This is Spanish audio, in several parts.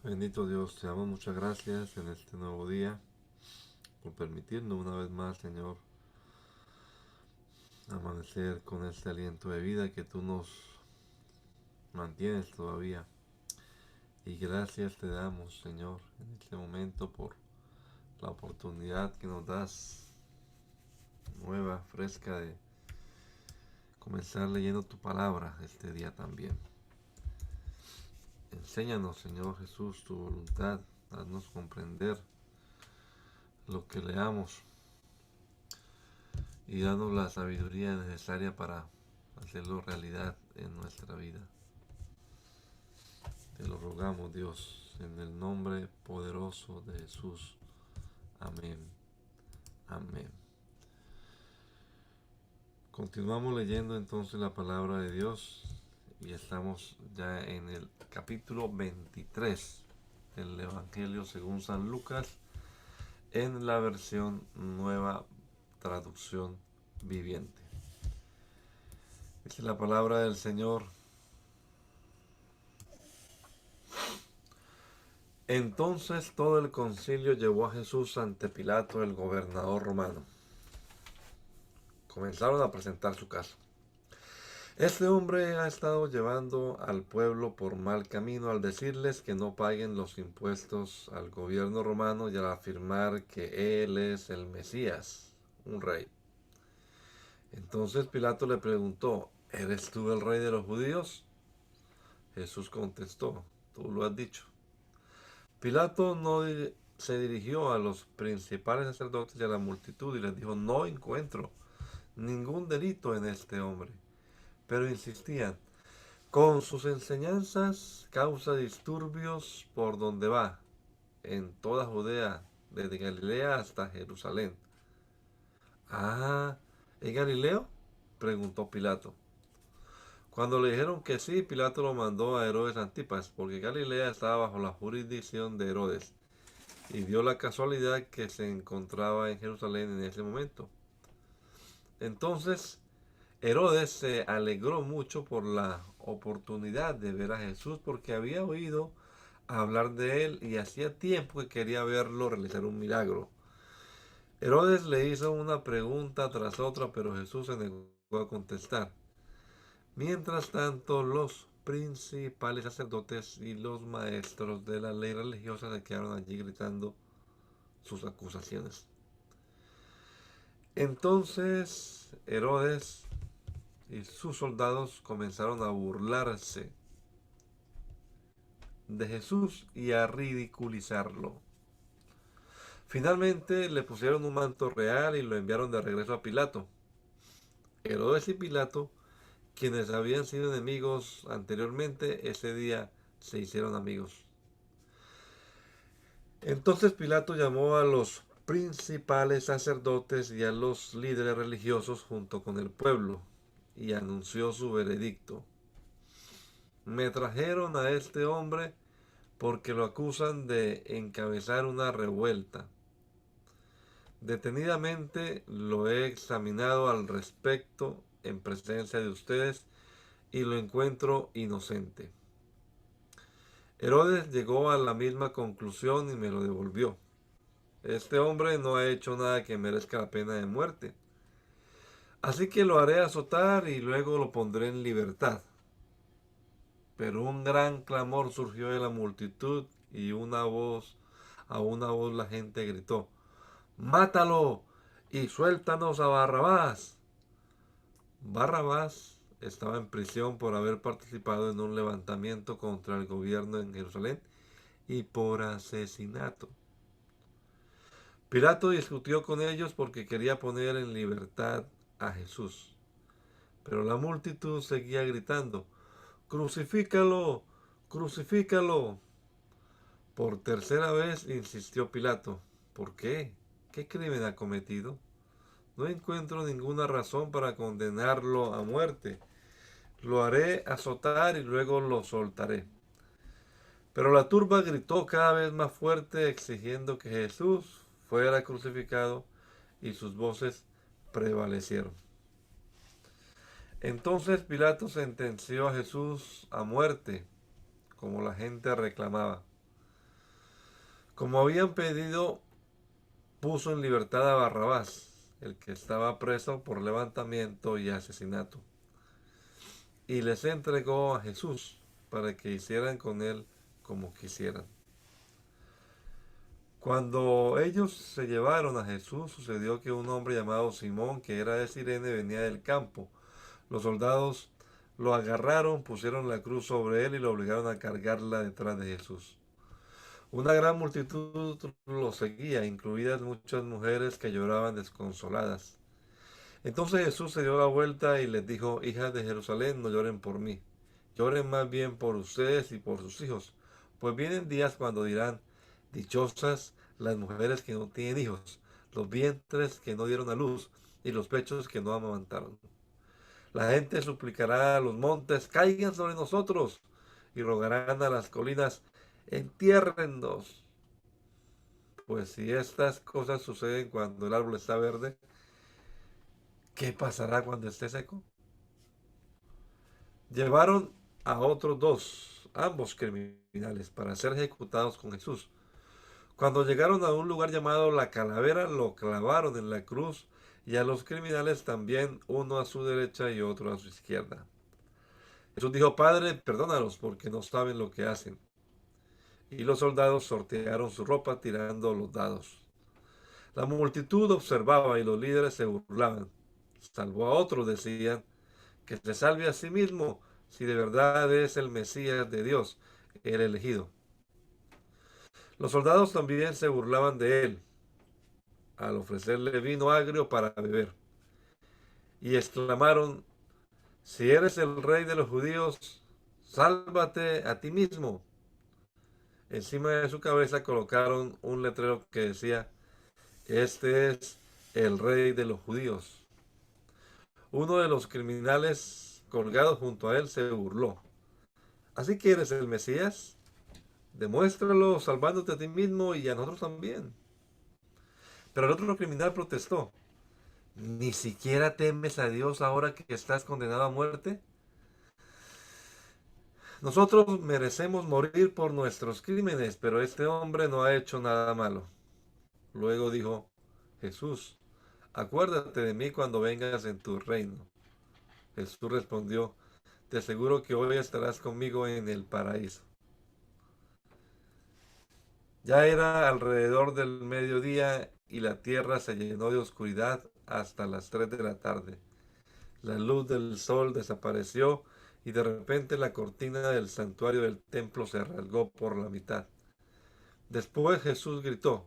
Bendito Dios, te damos muchas gracias en este nuevo día por permitirnos una vez más, Señor, amanecer con este aliento de vida que tú nos mantienes todavía. Y gracias te damos, Señor, en este momento por la oportunidad que nos das nueva, fresca, de comenzar leyendo tu palabra este día también. Enséñanos, Señor Jesús, tu voluntad, haznos comprender lo que leamos y danos la sabiduría necesaria para hacerlo realidad en nuestra vida. Te lo rogamos, Dios, en el nombre poderoso de Jesús. Amén. Amén. Continuamos leyendo entonces la palabra de Dios y estamos ya en el capítulo 23 del Evangelio según San Lucas en la versión Nueva Traducción Viviente. Dice la palabra del Señor: entonces todo el concilio llevó a Jesús ante Pilato, el gobernador romano. Comenzaron a presentar su caso. Este hombre ha estado llevando al pueblo por mal camino al decirles que no paguen los impuestos al gobierno romano y al afirmar que él es el Mesías, un rey. Entonces Pilato le preguntó: ¿eres tú el rey de los judíos? Jesús contestó: tú lo has dicho. Pilato no se dirigió a los principales sacerdotes y a la multitud y les dijo: no encuentro ningún delito en este hombre. Pero insistían: con sus enseñanzas causa disturbios por donde va, en toda Judea, desde Galilea hasta Jerusalén. Ah, ¿es Galileo?, preguntó Pilato. Cuando le dijeron que sí, Pilato lo mandó a Herodes Antipas, porque Galilea estaba bajo la jurisdicción de Herodes, y dio la casualidad que se encontraba en Jerusalén en ese momento. Entonces Herodes se alegró mucho por la oportunidad de ver a Jesús, porque había oído hablar de él y hacía tiempo que quería verlo realizar un milagro. Herodes le hizo una pregunta tras otra, pero Jesús se negó a contestar. Mientras tanto, los principales sacerdotes y los maestros de la ley religiosa se quedaron allí gritando sus acusaciones. Entonces Herodes y sus soldados comenzaron a burlarse de Jesús y a ridiculizarlo. Finalmente le pusieron un manto real y lo enviaron de regreso a Pilato. Herodes y Pilato, quienes habían sido enemigos anteriormente, ese día se hicieron amigos. Entonces Pilato llamó a los principales sacerdotes y a los líderes religiosos junto con el pueblo y anunció su veredicto. Me trajeron a este hombre porque lo acusan de encabezar una revuelta. Detenidamente lo he examinado al respecto en presencia de ustedes y lo encuentro inocente. Herodes llegó a la misma conclusión y me lo devolvió. Este hombre no ha hecho nada que merezca la pena de muerte. Así que lo haré azotar y luego lo pondré en libertad. Pero un gran clamor surgió de la multitud y a una voz la gente gritó: ¡mátalo y suéltanos a Barrabás! Barrabás estaba en prisión por haber participado en un levantamiento contra el gobierno en Jerusalén y por asesinato. Pilato discutió con ellos porque quería poner en libertad a Jesús. Pero la multitud seguía gritando: ¡crucifícalo! ¡Crucifícalo! Por tercera vez insistió Pilato: ¿por qué? ¿Qué crimen ha cometido? No encuentro ninguna razón para condenarlo a muerte. Lo haré azotar y luego lo soltaré. Pero la turba gritó cada vez más fuerte exigiendo que Jesús fuera crucificado y sus voces prevalecieron. Entonces Pilato sentenció a Jesús a muerte, como la gente reclamaba. Como habían pedido, puso en libertad a Barrabás, el que estaba preso por levantamiento y asesinato, y les entregó a Jesús para que hicieran con él como quisieran. Cuando ellos se llevaron a Jesús, sucedió que un hombre llamado Simón, que era de Cirene, venía del campo. Los soldados lo agarraron, pusieron la cruz sobre él y lo obligaron a cargarla detrás de Jesús. Una gran multitud lo seguía, incluidas muchas mujeres que lloraban desconsoladas. Entonces Jesús se dio la vuelta y les dijo: hijas de Jerusalén, no lloren por mí, lloren más bien por ustedes y por sus hijos, pues vienen días cuando dirán: dichosas las mujeres que no tienen hijos, los vientres que no dieron a luz y los pechos que no amamantaron. La gente suplicará a los montes: caigan sobre nosotros, y rogarán a las colinas: entiérrennos. Pues si estas cosas suceden cuando el árbol está verde, ¿qué pasará cuando esté seco? Llevaron a otros dos, ambos criminales, para ser ejecutados con Jesús. Cuando llegaron a un lugar llamado La Calavera, lo clavaron en la cruz, y a los criminales también, uno a su derecha y otro a su izquierda. Jesús dijo: Padre, perdónalos, porque no saben lo que hacen. Y los soldados sortearon su ropa tirando los dados. La multitud observaba y los líderes se burlaban. Salvó a otros, decían: que se salve a sí mismo, si de verdad es el Mesías de Dios, el elegido. Los soldados también se burlaban de él al ofrecerle vino agrio para beber, y exclamaron: si eres el rey de los judíos, sálvate a ti mismo. Encima de su cabeza colocaron un letrero que decía: este es el rey de los judíos. Uno de los criminales colgados junto a él se burló: ¿así que eres el Mesías? Demuéstralo salvándote a ti mismo y a nosotros también. Pero el otro criminal protestó: ¿ni siquiera temes a Dios ahora que estás condenado a muerte? Nosotros merecemos morir por nuestros crímenes, pero este hombre no ha hecho nada malo. Luego dijo Jesús: acuérdate de mí cuando vengas en tu reino. Jesús respondió: te aseguro que hoy estarás conmigo en el paraíso. Ya era alrededor del mediodía y la tierra se llenó de oscuridad hasta las 3 de la tarde. La luz del sol desapareció y de repente la cortina del santuario del templo se rasgó por la mitad. Después Jesús gritó: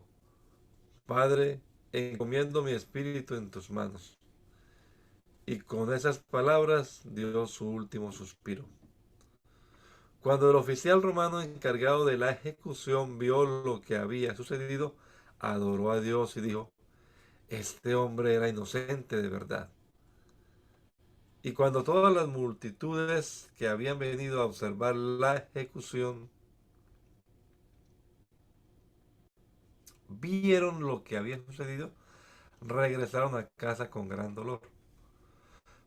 Padre, encomiendo mi espíritu en tus manos. Y con esas palabras dio su último suspiro. Cuando el oficial romano encargado de la ejecución vio lo que había sucedido, adoró a Dios y dijo: este hombre era inocente de verdad. Y cuando todas las multitudes que habían venido a observar la ejecución vieron lo que había sucedido, regresaron a casa con gran dolor.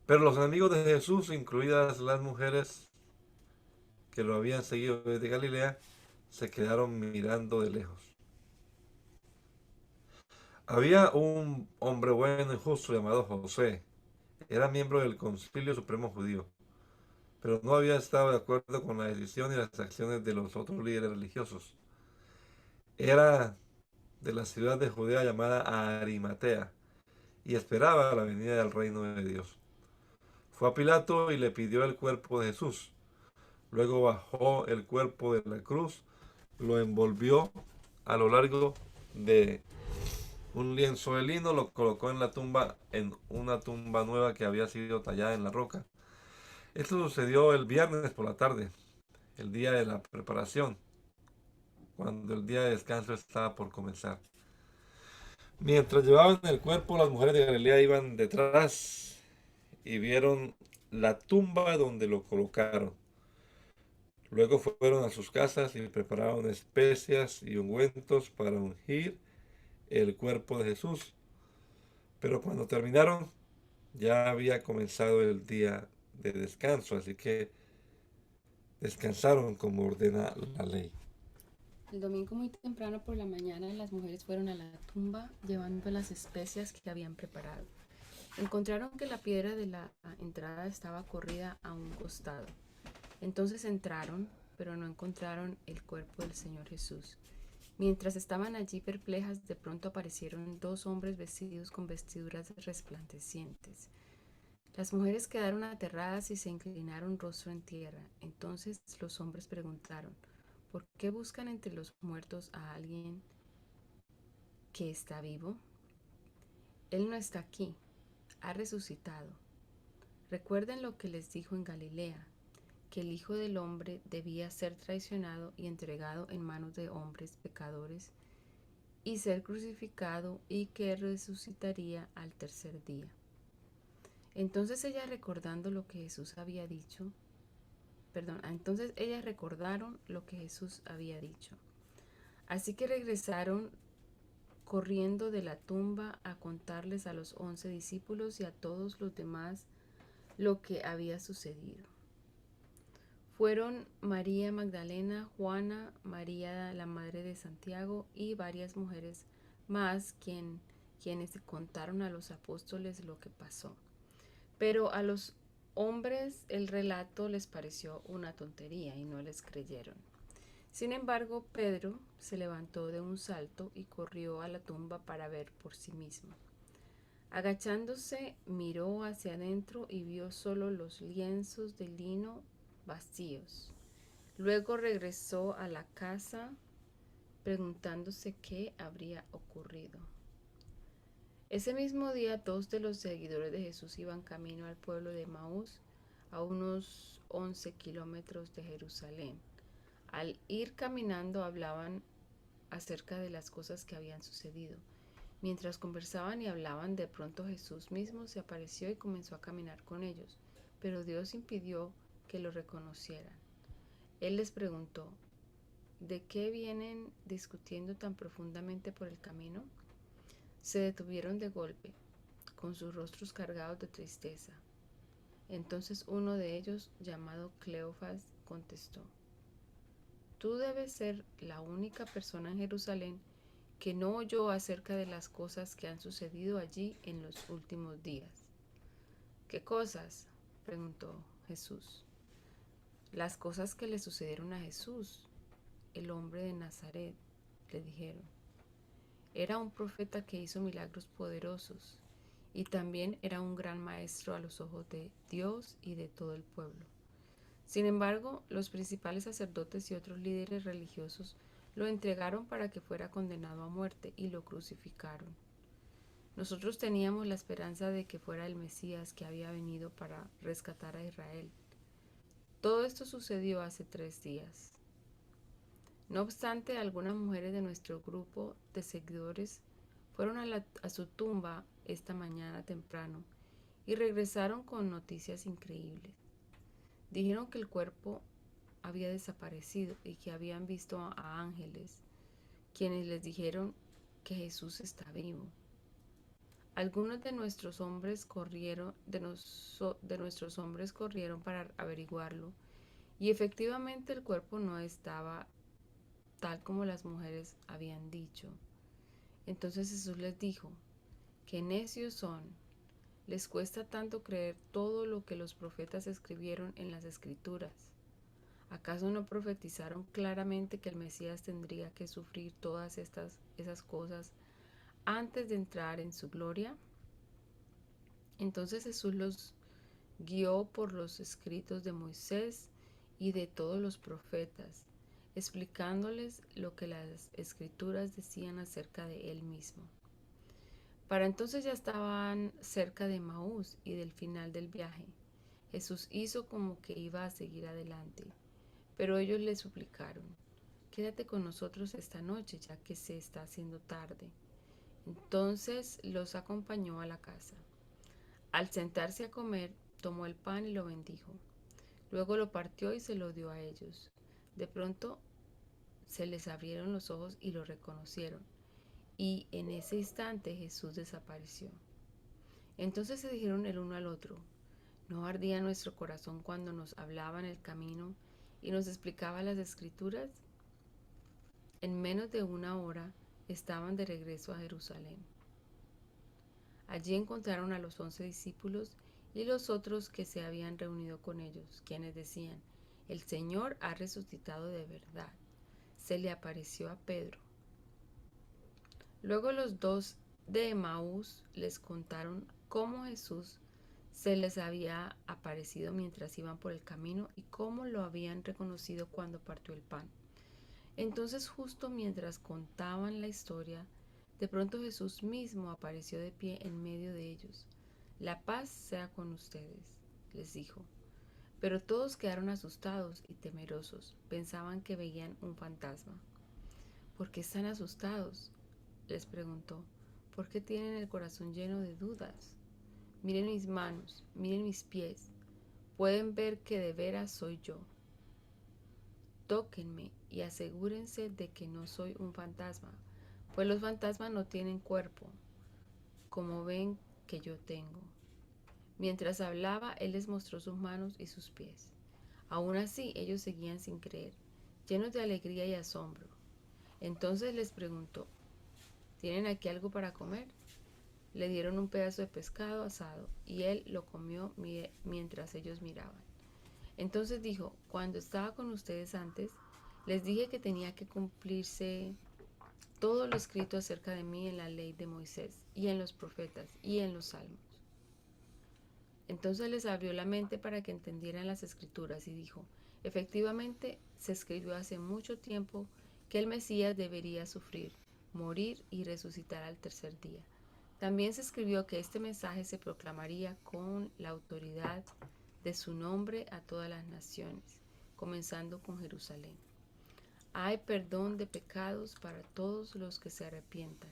Pero los enemigos de Jesús, incluidas las mujeres que lo habían seguido desde Galilea, se quedaron mirando de lejos. Había un hombre bueno y justo llamado José. Era miembro del Concilio Supremo Judío, pero no había estado de acuerdo con la decisión y las acciones de los otros líderes religiosos. Era de la ciudad de Judea llamada Arimatea y esperaba la venida del reino de Dios. Fue a Pilato y le pidió el cuerpo de Jesús. Luego bajó el cuerpo de la cruz, lo envolvió a lo largo de un lienzo de lino, lo colocó en la tumba, en una tumba nueva que había sido tallada en la roca. Esto sucedió el viernes por la tarde, el día de la preparación, cuando el día de descanso estaba por comenzar. Mientras llevaban el cuerpo, las mujeres de Galilea iban detrás y vieron la tumba donde lo colocaron. Luego fueron a sus casas y prepararon especias y ungüentos para ungir el cuerpo de Jesús. Pero cuando terminaron, ya había comenzado el día de descanso, así que descansaron como ordena la ley. El domingo muy temprano por la mañana las mujeres fueron a la tumba llevando las especias que habían preparado. Encontraron que la piedra de la entrada estaba corrida a un costado. Entonces entraron, pero no encontraron el cuerpo del Señor Jesús. Mientras estaban allí perplejas, de pronto aparecieron dos hombres vestidos con vestiduras resplandecientes. Las mujeres quedaron aterradas y se inclinaron rostro en tierra. Entonces los hombres preguntaron, ¿por qué buscan entre los muertos a alguien que está vivo? Él no está aquí, ha resucitado. Recuerden lo que les dijo en Galilea, que el Hijo del Hombre debía ser traicionado y entregado en manos de hombres pecadores y ser crucificado y que resucitaría al tercer día. Entonces ellas recordando lo que Jesús había dicho, entonces ellas recordaron lo que Jesús había dicho. Así que regresaron corriendo de la tumba a contarles a los 11 discípulos y a todos los demás lo que había sucedido. Fueron María Magdalena, Juana, María la madre de Santiago y varias mujeres más quienes contaron a los apóstoles lo que pasó. Pero a los hombres el relato les pareció una tontería y no les creyeron. Sin embargo, Pedro se levantó de un salto y corrió a la tumba para ver por sí mismo. Agachándose, miró hacia adentro y vio solo los lienzos de lino vacíos. Luego regresó a la casa preguntándose qué habría ocurrido. Ese mismo día, dos de los seguidores de Jesús iban camino al pueblo de Maús, a unos 11 kilómetros de Jerusalén. Al ir caminando hablaban acerca de las cosas que habían sucedido. Mientras conversaban y hablaban, de pronto Jesús mismo se apareció y comenzó a caminar con ellos, pero Dios impidió que lo reconocieran. Él les preguntó, ¿de qué vienen discutiendo tan profundamente por el camino? Se detuvieron de golpe, con sus rostros cargados de tristeza. Entonces uno de ellos, llamado Cleofas, contestó, tú debes ser la única persona en Jerusalén que no oyó acerca de las cosas que han sucedido allí en los últimos días. ¿Qué cosas? Preguntó Jesús. Las cosas que le sucedieron a Jesús, el hombre de Nazaret, le dijeron. Era un profeta que hizo milagros poderosos y también era un gran maestro a los ojos de Dios y de todo el pueblo. Sin embargo, los principales sacerdotes y otros líderes religiosos lo entregaron para que fuera condenado a muerte y lo crucificaron. Nosotros teníamos la esperanza de que fuera el Mesías que había venido para rescatar a Israel. Todo esto sucedió hace 3 días. No obstante, algunas mujeres de nuestro grupo de seguidores fueron a su tumba esta mañana temprano y regresaron con noticias increíbles. Dijeron que el cuerpo había desaparecido y que habían visto a ángeles, quienes les dijeron que Jesús está vivo. Algunos de nuestros hombres corrieron para averiguarlo y efectivamente el cuerpo no estaba tal como las mujeres habían dicho. Entonces Jesús les dijo, qué necios son, les cuesta tanto creer todo lo que los profetas escribieron en las escrituras. ¿Acaso no profetizaron claramente que el Mesías tendría que sufrir todas esas cosas antes de entrar en su gloria? Entonces Jesús los guió por los escritos de Moisés y de todos los profetas, explicándoles lo que las escrituras decían acerca de él mismo. Para entonces ya estaban cerca de Maús y del final del viaje. Jesús hizo como que iba a seguir adelante, pero ellos le suplicaron, quédate con nosotros esta noche ya que se está haciendo tarde. Entonces los acompañó a la casa. Al sentarse a comer, tomó el pan y lo bendijo. Luego lo partió y se lo dio a ellos. De pronto se les abrieron los ojos y lo reconocieron. Y en ese instante Jesús desapareció. Entonces se dijeron el uno al otro, ¿no ardía nuestro corazón cuando nos hablaba en el camino y nos explicaba las escrituras? En menos de una hora estaban de regreso a Jerusalén. Allí encontraron a los 11 discípulos y los otros que se habían reunido con ellos, quienes decían: el Señor ha resucitado de verdad. Se le apareció a Pedro. Luego los dos de Emaús les contaron cómo Jesús se les había aparecido mientras iban por el camino y cómo lo habían reconocido cuando partió el pan. Entonces, justo mientras contaban la historia, de pronto Jesús mismo apareció de pie en medio de ellos. La paz sea con ustedes, les dijo. Pero todos quedaron asustados y temerosos, pensaban que veían un fantasma. ¿Por qué están asustados?, les preguntó. ¿Por qué tienen el corazón lleno de dudas? Miren mis manos, miren mis pies. Pueden ver que de veras soy yo. Tóquenme y asegúrense de que no soy un fantasma, pues los fantasmas no tienen cuerpo, como ven que yo tengo. Mientras hablaba, él les mostró sus manos y sus pies. Aún así, ellos seguían sin creer, llenos de alegría y asombro. Entonces les preguntó: ¿tienen aquí algo para comer? Le dieron un pedazo de pescado asado y él lo comió mientras ellos miraban. Entonces dijo: cuando estaba con ustedes antes, les dije que tenía que cumplirse todo lo escrito acerca de mí en la ley de Moisés y en los profetas y en los salmos. Entonces les abrió la mente para que entendieran las escrituras y dijo: efectivamente, se escribió hace mucho tiempo que el Mesías debería sufrir, morir y resucitar al tercer día. También se escribió que este mensaje se proclamaría con la autoridad de su nombre a todas las naciones, comenzando con Jerusalén. Hay perdón de pecados para todos los que se arrepientan.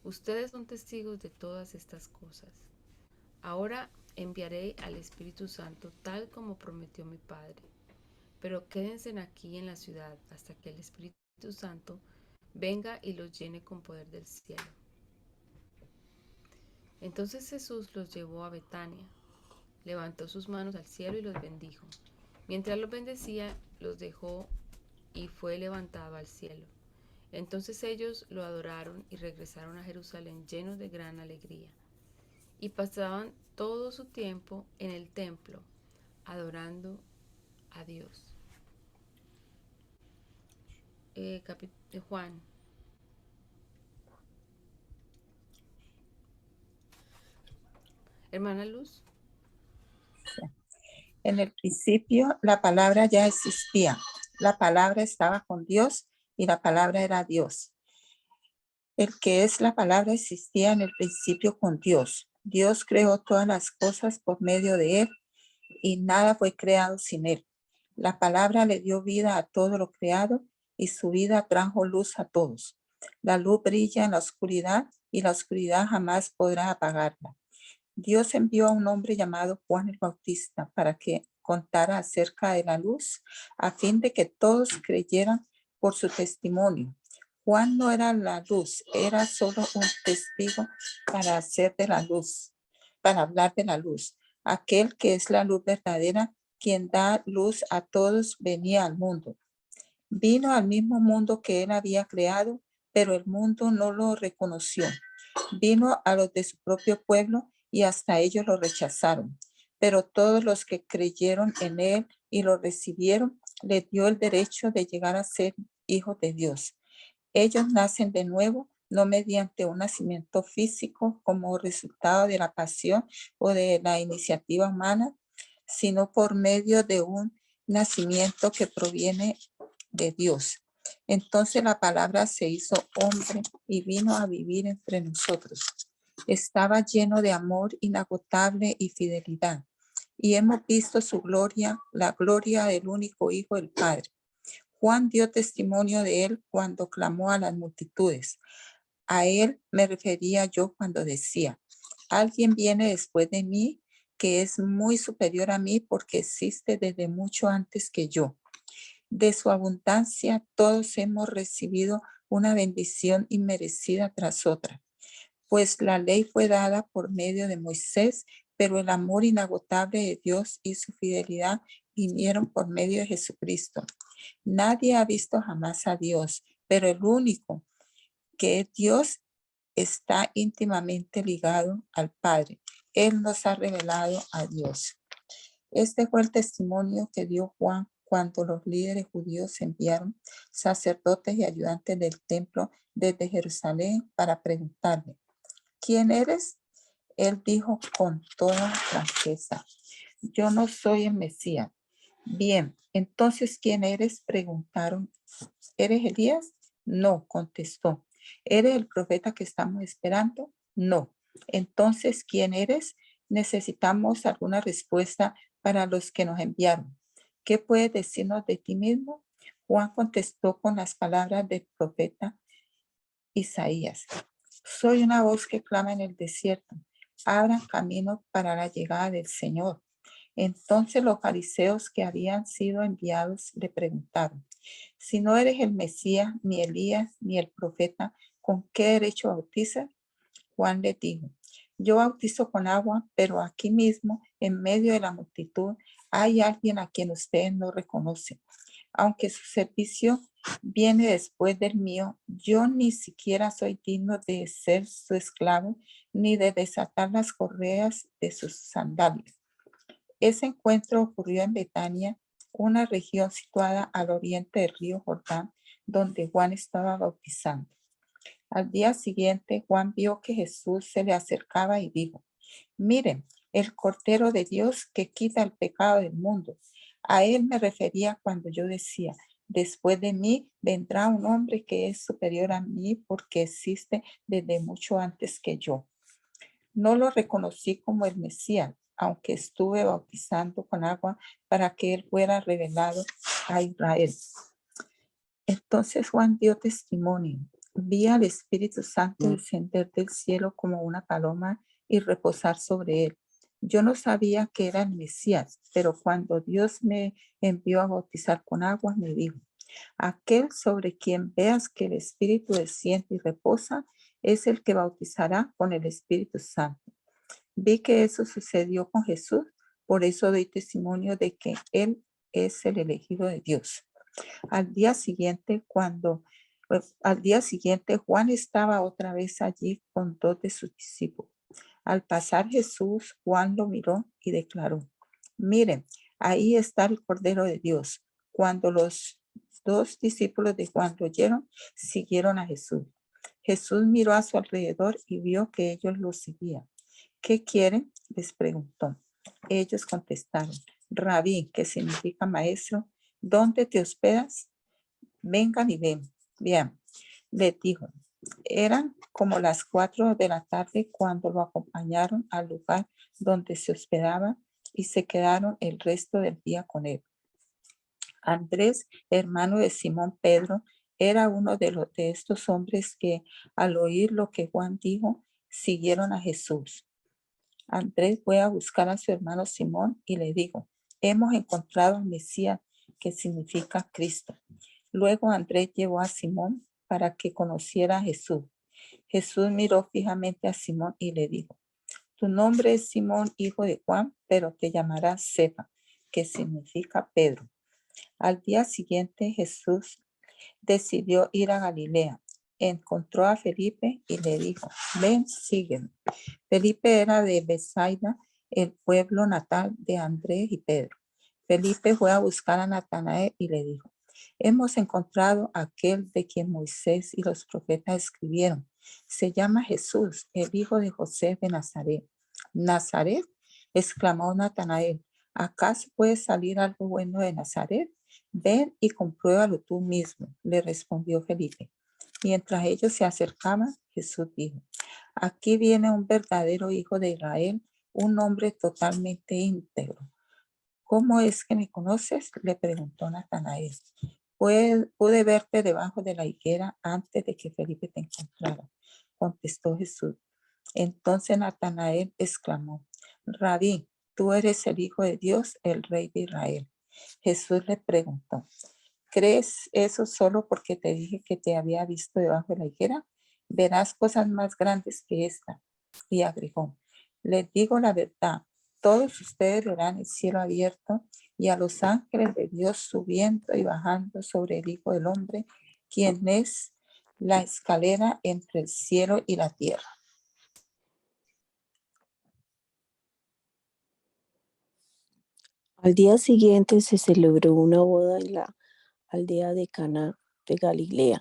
Ustedes son testigos de todas estas cosas. Ahora enviaré al Espíritu Santo tal como prometió mi Padre. Pero quédense aquí en la ciudad hasta que el Espíritu Santo venga y los llene con poder del cielo. Entonces Jesús los llevó a Betania, levantó sus manos al cielo y los bendijo. Mientras los bendecía, los dejó y fue levantado al cielo. Entonces ellos lo adoraron y regresaron a Jerusalén llenos de gran alegría. Y pasaban todo su tiempo en el templo, adorando a Dios. Juan. Hermana Luz. En el principio, la palabra ya existía. La palabra estaba con Dios y la palabra era Dios. El que es la palabra existía en el principio con Dios. Dios creó todas las cosas por medio de él y nada fue creado sin él. La palabra le dio vida a todo lo creado y su vida trajo luz a todos. La luz brilla en la oscuridad y la oscuridad jamás podrá apagarla. Dios envió a un hombre llamado Juan el Bautista para que contara acerca de la luz, a fin de que todos creyeran por su testimonio. Juan no era la luz, era solo un testigo para hacer de la luz, para hablar de la luz. Aquel que es la luz verdadera, quien da luz a todos, venía al mundo. Vino al mismo mundo que él había creado, pero el mundo no lo reconoció. Vino a los de su propio pueblo y hasta ellos lo rechazaron. Pero todos los que creyeron en él y lo recibieron, le dio el derecho de llegar a ser hijos de Dios. Ellos nacen de nuevo, no mediante un nacimiento físico como resultado de la pasión o de la iniciativa humana, sino por medio de un nacimiento que proviene de Dios. Entonces la palabra se hizo hombre y vino a vivir entre nosotros. Estaba lleno de amor inagotable y fidelidad. Y hemos visto su gloria, la gloria del único Hijo del Padre. Juan dio testimonio de él cuando clamó a las multitudes. A él me refería yo cuando decía: alguien viene después de mí que es muy superior a mí porque existe desde mucho antes que yo. De su abundancia todos hemos recibido una bendición inmerecida tras otra. Pues la ley fue dada por medio de Moisés, pero el amor inagotable de Dios y su fidelidad vinieron por medio de Jesucristo. Nadie ha visto jamás a Dios. pero el único que es Dios está íntimamente ligado al Padre. Él nos ha revelado a Dios. Este fue el testimonio que dio Juan cuando los líderes judíos enviaron sacerdotes y ayudantes del templo desde Jerusalén para preguntarle, ¿quién eres? Él dijo con toda franqueza, yo no soy el Mesías. Bien, entonces, ¿quién eres? Preguntaron. ¿Eres Elías? No, contestó. ¿Eres el profeta que estamos esperando? No. Entonces, ¿quién eres? Necesitamos alguna respuesta para los que nos enviaron. ¿Qué puedes decirnos de ti mismo? Juan contestó con las palabras del profeta Isaías. Soy una voz que clama en el desierto. Abran camino para la llegada del Señor. Entonces los fariseos que habían sido enviados le preguntaron, si no eres el Mesías, ni Elías, ni el profeta, ¿con qué derecho bautizas? Juan le dijo, yo bautizo con agua, pero aquí mismo, en medio de la multitud, hay alguien a quien ustedes no reconocen. Aunque su servicio viene después del mío, yo ni siquiera soy digno de ser su esclavo, ni de desatar las correas de sus sandalias. Ese encuentro ocurrió en Betania, una región situada al oriente del río Jordán, donde Juan estaba bautizando. Al día siguiente, Juan vio que Jesús se le acercaba y dijo, miren, el Cordero de Dios que quita el pecado del mundo. A él me refería cuando yo decía, después de mí vendrá un hombre que es superior a mí porque existe desde mucho antes que yo. No lo reconocí como el Mesías, aunque estuve bautizando con agua para que él fuera revelado a Israel. Entonces Juan dio testimonio. Vi al Espíritu Santo descender del cielo como una paloma y reposar sobre él. Yo no sabía que era el Mesías, pero cuando Dios me envió a bautizar con agua, me dijo, aquel sobre quien veas que el Espíritu desciende y reposa, es el que bautizará con el Espíritu Santo. Vi que eso sucedió con Jesús, por eso doy testimonio de que él es el elegido de Dios. Al día siguiente, Juan estaba otra vez allí con 2 de sus discípulos. Al pasar Jesús, Juan lo miró y declaró, miren, ahí está el Cordero de Dios. Cuando los 2 discípulos de Juan lo oyeron, siguieron a Jesús. Jesús miró a su alrededor y vio que ellos lo seguían. ¿Qué quieren? Les preguntó. Ellos contestaron, Rabí, que significa maestro, ¿dónde te hospedas? Vengan y ven. Bien, les dijo. Eran como las 4 de la tarde cuando lo acompañaron al lugar donde se hospedaba y se quedaron el resto del día con él. Andrés, hermano de Simón Pedro, era uno de estos hombres que al oír lo que Juan dijo, siguieron a Jesús. Andrés fue a buscar a su hermano Simón y le dijo, hemos encontrado al Mesías, que significa Cristo. Luego Andrés llevó a Simón para que conociera a Jesús. Jesús miró fijamente a Simón y le dijo, tu nombre es Simón, hijo de Juan, pero te llamarás Cefa, que significa Pedro. Al día siguiente Jesús decidió ir a Galilea. Encontró a Felipe y le dijo, ven, sígueme. Felipe era de Betsaida, el pueblo natal de Andrés y Pedro. Felipe fue a buscar a Natanael y le dijo, hemos encontrado a aquel de quien Moisés y los profetas escribieron. Se llama Jesús, el hijo de José de Nazaret. ¿Nazaret? Exclamó Natanael. ¿Acaso puede salir algo bueno de Nazaret? Ven y compruébalo tú mismo, le respondió Felipe. Mientras ellos se acercaban, Jesús dijo, aquí viene un verdadero hijo de Israel, un hombre totalmente íntegro. ¿Cómo es que me conoces? Le preguntó Natanael. Pude verte debajo de la higuera antes de que Felipe te encontrara, contestó Jesús. Entonces Natanael exclamó, Rabí, tú eres el Hijo de Dios, el Rey de Israel. Jesús le preguntó, ¿crees eso solo porque te dije que te había visto debajo de la higuera? Verás cosas más grandes que esta. Y agregó, les digo la verdad, todos ustedes verán el cielo abierto y a los ángeles de Dios subiendo y bajando sobre el Hijo del Hombre quien es la escalera entre el cielo y la tierra. Al día siguiente se celebró una boda en la aldea de Caná de Galilea.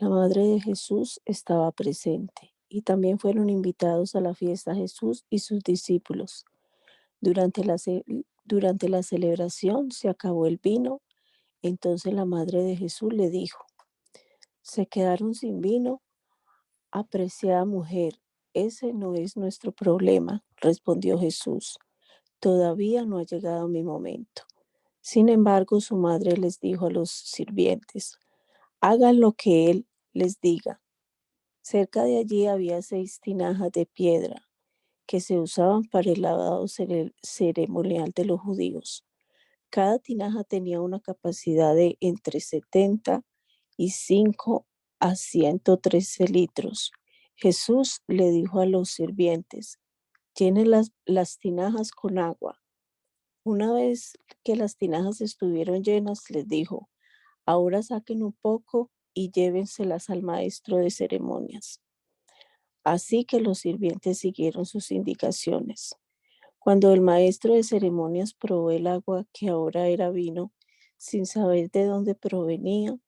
La madre de Jesús estaba presente y también fueron invitados a la fiesta Jesús y sus discípulos. Durante durante la celebración se acabó el vino, entonces la madre de Jesús le dijo: se quedaron sin vino. Apreciada mujer, ese no es nuestro problema, respondió Jesús. Todavía no ha llegado mi momento. Sin embargo, su madre les dijo a los sirvientes: hagan lo que él les diga. Cerca de allí había 6 tinajas de piedra que se usaban para el lavado ceremonial de los judíos. Cada tinaja tenía una capacidad de entre 75 a 113 litros. Jesús le dijo a los sirvientes: llenen las tinajas con agua. Una vez que las tinajas estuvieron llenas, les dijo: ahora saquen un poco y llévenselas al maestro de ceremonias. Así que los sirvientes siguieron sus indicaciones. Cuando el maestro de ceremonias probó el agua que ahora era vino, sin saber de dónde provenía,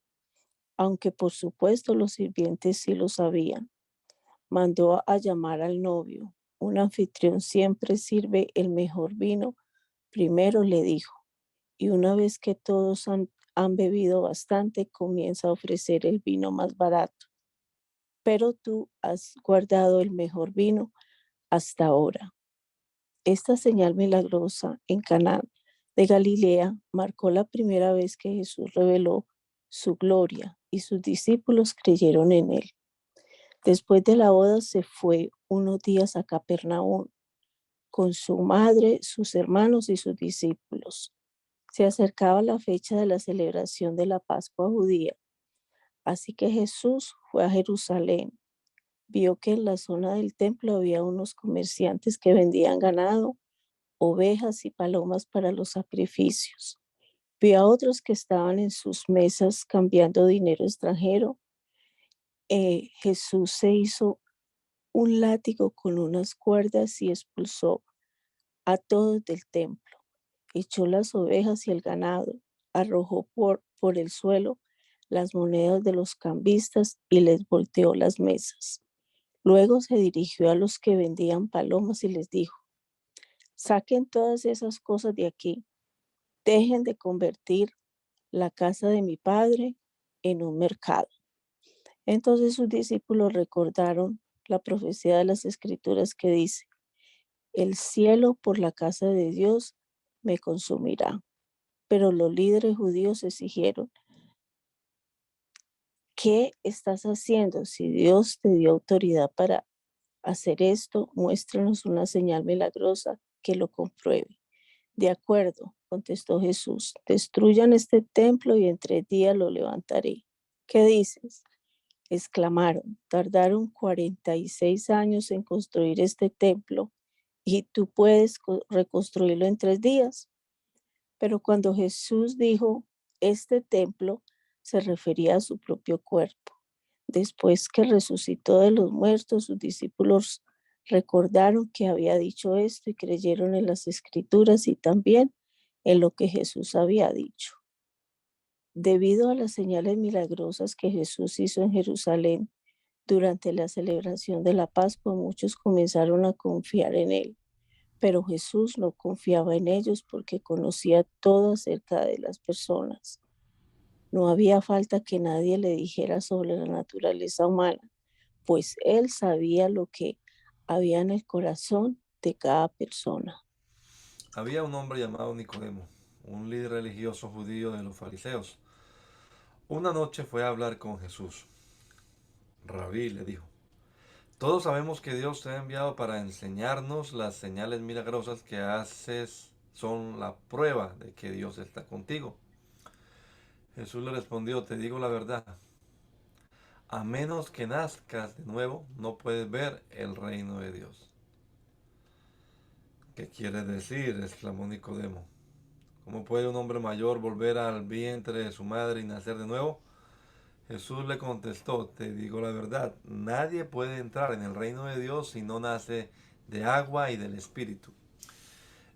aunque por supuesto los sirvientes sí lo sabían, mandó a llamar al novio. Un anfitrión siempre sirve el mejor vino. Primero le dijo, y una vez que todos han bebido bastante, comienza a ofrecer el vino más barato. Pero tú has guardado el mejor vino hasta ahora. Esta señal milagrosa en Caná de Galilea marcó la primera vez que Jesús reveló su gloria y sus discípulos creyeron en él. Después de la boda se fue unos días a Capernaum con su madre, sus hermanos y sus discípulos. Se acercaba la fecha de la celebración de la Pascua judía, así que Jesús fue a Jerusalén. Vio que en la zona del templo había unos comerciantes que vendían ganado, ovejas y palomas para los sacrificios. Vio a otros que estaban en sus mesas cambiando dinero extranjero. Jesús se hizo un látigo con unas cuerdas y expulsó a todos del templo. Echó las ovejas y el ganado, arrojó por el suelo las monedas de los cambistas y les volteó las mesas. Luego se dirigió a los que vendían palomas y les dijo: saquen todas esas cosas de aquí, dejen de convertir la casa de mi padre en un mercado. Entonces sus discípulos recordaron la profecía de las Escrituras que dice: el cielo por la casa de Dios me consumirá. Pero los líderes judíos exigieron: ¿qué estás haciendo? Si Dios te dio autoridad para hacer esto, muéstranos una señal milagrosa que lo compruebe. De acuerdo, contestó Jesús, destruyan este templo y en 3 días lo levantaré. ¿Qué dices? Exclamaron, tardaron 46 años en construir este templo y tú puedes reconstruirlo en 3 días. Pero cuando Jesús dijo este templo, se refería a su propio cuerpo. Después que resucitó de los muertos, sus discípulos recordaron que había dicho esto y creyeron en las Escrituras y también en lo que Jesús había dicho. Debido a las señales milagrosas que Jesús hizo en Jerusalén durante la celebración de la Pascua, muchos comenzaron a confiar en él. Pero Jesús no confiaba en ellos porque conocía todo acerca de las personas. No había falta que nadie le dijera sobre la naturaleza humana, pues él sabía lo que había en el corazón de cada persona. Había un hombre llamado Nicodemo, un líder religioso judío de los fariseos. Una noche fue a hablar con Jesús. Rabí, le dijo, todos sabemos que Dios te ha enviado para enseñarnos las señales milagrosas que haces son la prueba de que Dios está contigo. Jesús le respondió, te digo la verdad, a menos que nazcas de nuevo, no puedes ver el reino de Dios. ¿Qué quiere decir? Exclamó Nicodemo. ¿Cómo puede un hombre mayor volver al vientre de su madre y nacer de nuevo? Jesús le contestó, te digo la verdad, nadie puede entrar en el reino de Dios si no nace de agua y del Espíritu.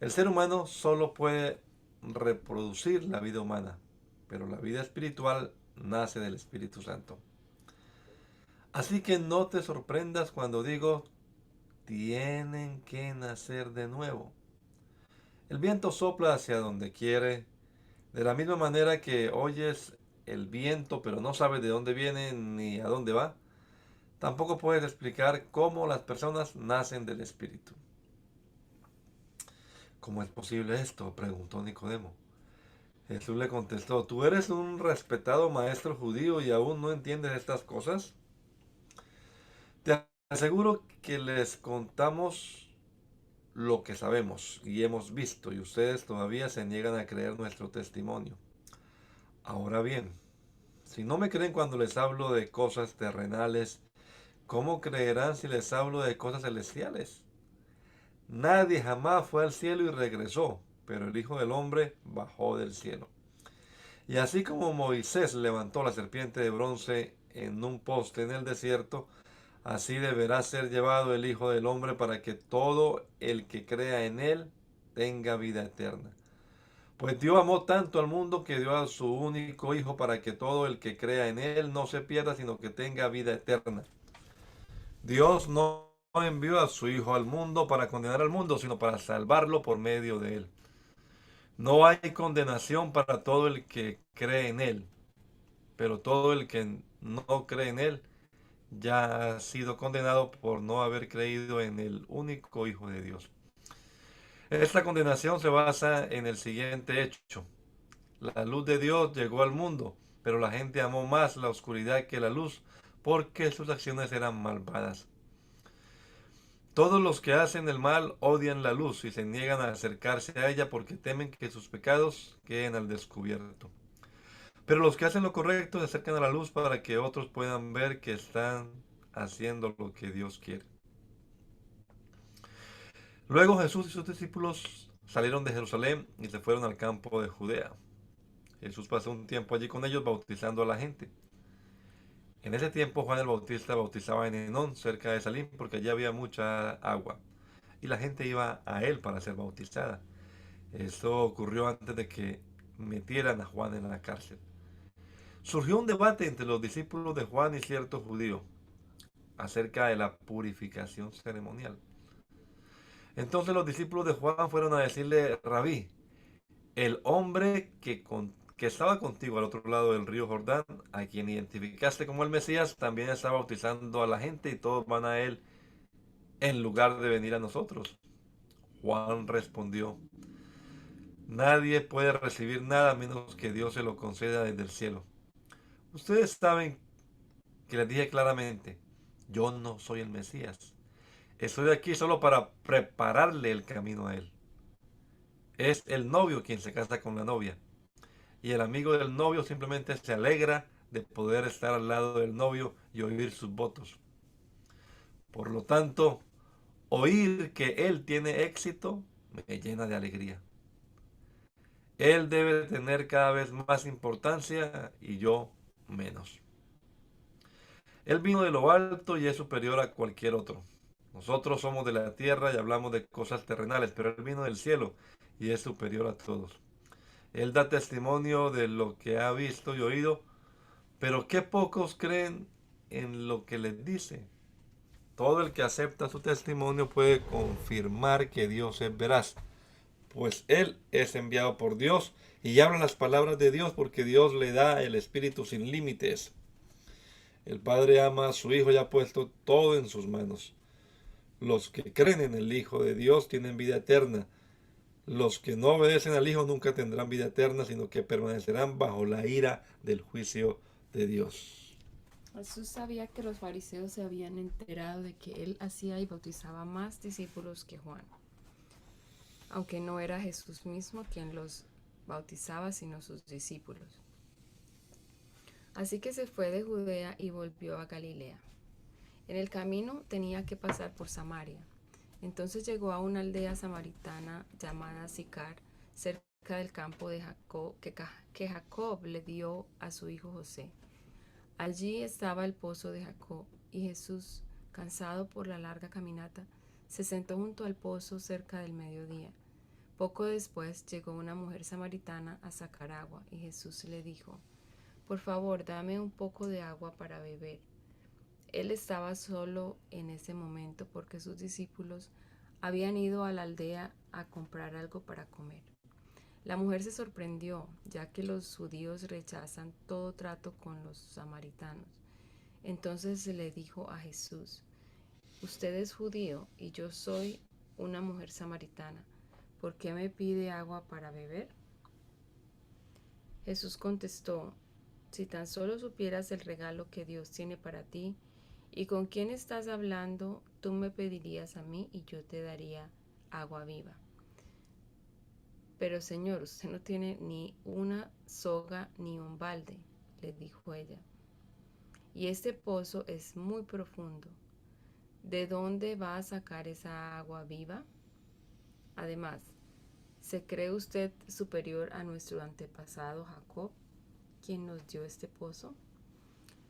El ser humano solo puede reproducir la vida humana, pero la vida espiritual nace del Espíritu Santo. Así que no te sorprendas cuando digo, tienen que nacer de nuevo. El viento sopla hacia donde quiere, de la misma manera que oyes el viento pero no sabes de dónde viene ni a dónde va. Tampoco puedes explicar cómo las personas nacen del Espíritu. ¿Cómo es posible esto?, preguntó Nicodemo. Jesús le contestó, ¿tú eres un respetado maestro judío y aún no entiendes estas cosas? Te aseguro que les contamos lo que sabemos y hemos visto y ustedes todavía se niegan a creer nuestro testimonio. Ahora bien, si no me creen cuando les hablo de cosas terrenales, ¿cómo creerán si les hablo de cosas celestiales? Nadie jamás fue al cielo y regresó, pero el Hijo del Hombre bajó del cielo. Y así como Moisés levantó la serpiente de bronce en un poste en el desierto, así deberá ser llevado el Hijo del Hombre para que todo el que crea en él tenga vida eterna. Pues Dios amó tanto al mundo que dio a su único Hijo para que todo el que crea en él no se pierda, sino que tenga vida eterna. Dios no envió a su Hijo al mundo para condenar al mundo, sino para salvarlo por medio de él. No hay condenación para todo el que cree en él, pero todo el que no cree en él ya ha sido condenado por no haber creído en el único Hijo de Dios. Esta condenación se basa en el siguiente hecho. La luz de Dios llegó al mundo, pero la gente amó más la oscuridad que la luz porque sus acciones eran malvadas. Todos los que hacen el mal odian la luz y se niegan a acercarse a ella porque temen que sus pecados queden al descubierto. Pero los que hacen lo correcto se acercan a la luz para que otros puedan ver que están haciendo lo que Dios quiere. Luego Jesús y sus discípulos salieron de Jerusalén y se fueron al campo de Judea. Jesús pasó un tiempo allí con ellos bautizando a la gente. En ese tiempo Juan el Bautista bautizaba en Enón, cerca de Salim, porque allí había mucha agua y la gente iba a él para ser bautizada. Esto ocurrió antes de que metieran a Juan en la cárcel. Surgió un debate entre los discípulos de Juan y cierto judío acerca de la purificación ceremonial. Entonces los discípulos de Juan fueron a decirle, Rabí, el hombre que estaba contigo al otro lado del río Jordán, a quien identificaste como el Mesías, también está bautizando a la gente y todos van a él en lugar de venir a nosotros. Juan respondió, nadie puede recibir nada menos que Dios se lo conceda desde el cielo. Ustedes saben que les dije claramente, yo no soy el Mesías. Estoy aquí solo para prepararle el camino a él. Es el novio quien se casa con la novia. Y el amigo del novio simplemente se alegra de poder estar al lado del novio y oír sus votos. Por lo tanto, oír que él tiene éxito me llena de alegría. Él debe tener cada vez más importancia y yo menos. Él vino de lo alto y es superior a cualquier otro. Nosotros somos de la tierra y hablamos de cosas terrenales, pero Él vino del cielo y es superior a todos. Él da testimonio de lo que ha visto y oído, pero qué pocos creen en lo que les dice. Todo el que acepta su testimonio puede confirmar que Dios es veraz, pues Él es enviado por Dios y habla las palabras de Dios porque Dios le da el Espíritu sin límites. El Padre ama a su Hijo y ha puesto todo en sus manos. Los que creen en el Hijo de Dios tienen vida eterna. Los que no obedecen al Hijo nunca tendrán vida eterna, sino que permanecerán bajo la ira del juicio de Dios. Jesús sabía que los fariseos se habían enterado de que él hacía y bautizaba más discípulos que Juan, aunque no era Jesús mismo quien los bautizaba, sino sus discípulos. Así que se fue de Judea y volvió a Galilea. En el camino tenía que pasar por Samaria. Entonces llegó a una aldea samaritana llamada Sicar, cerca del campo de Jacob, que Jacob le dio a su hijo José. Allí estaba el pozo de Jacob, y Jesús, cansado por la larga caminata, se sentó junto al pozo cerca del mediodía. Poco después llegó una mujer samaritana a sacar agua, y Jesús le dijo: Por favor, dame un poco de agua para beber. Él estaba solo en ese momento porque sus discípulos habían ido a la aldea a comprar algo para comer. La mujer se sorprendió, ya que los judíos rechazan todo trato con los samaritanos. Entonces le dijo a Jesús: Usted es judío y yo soy una mujer samaritana. ¿Por qué me pide agua para beber? Jesús contestó: Si tan solo supieras el regalo que Dios tiene para ti y con quién estás hablando, tú me pedirías a mí y yo te daría agua viva. Pero Señor, usted no tiene ni una soga ni un balde, le dijo ella. Y este pozo es muy profundo. ¿De dónde va a sacar esa agua viva? Además, ¿se cree usted superior a nuestro antepasado Jacob, quien nos dio este pozo?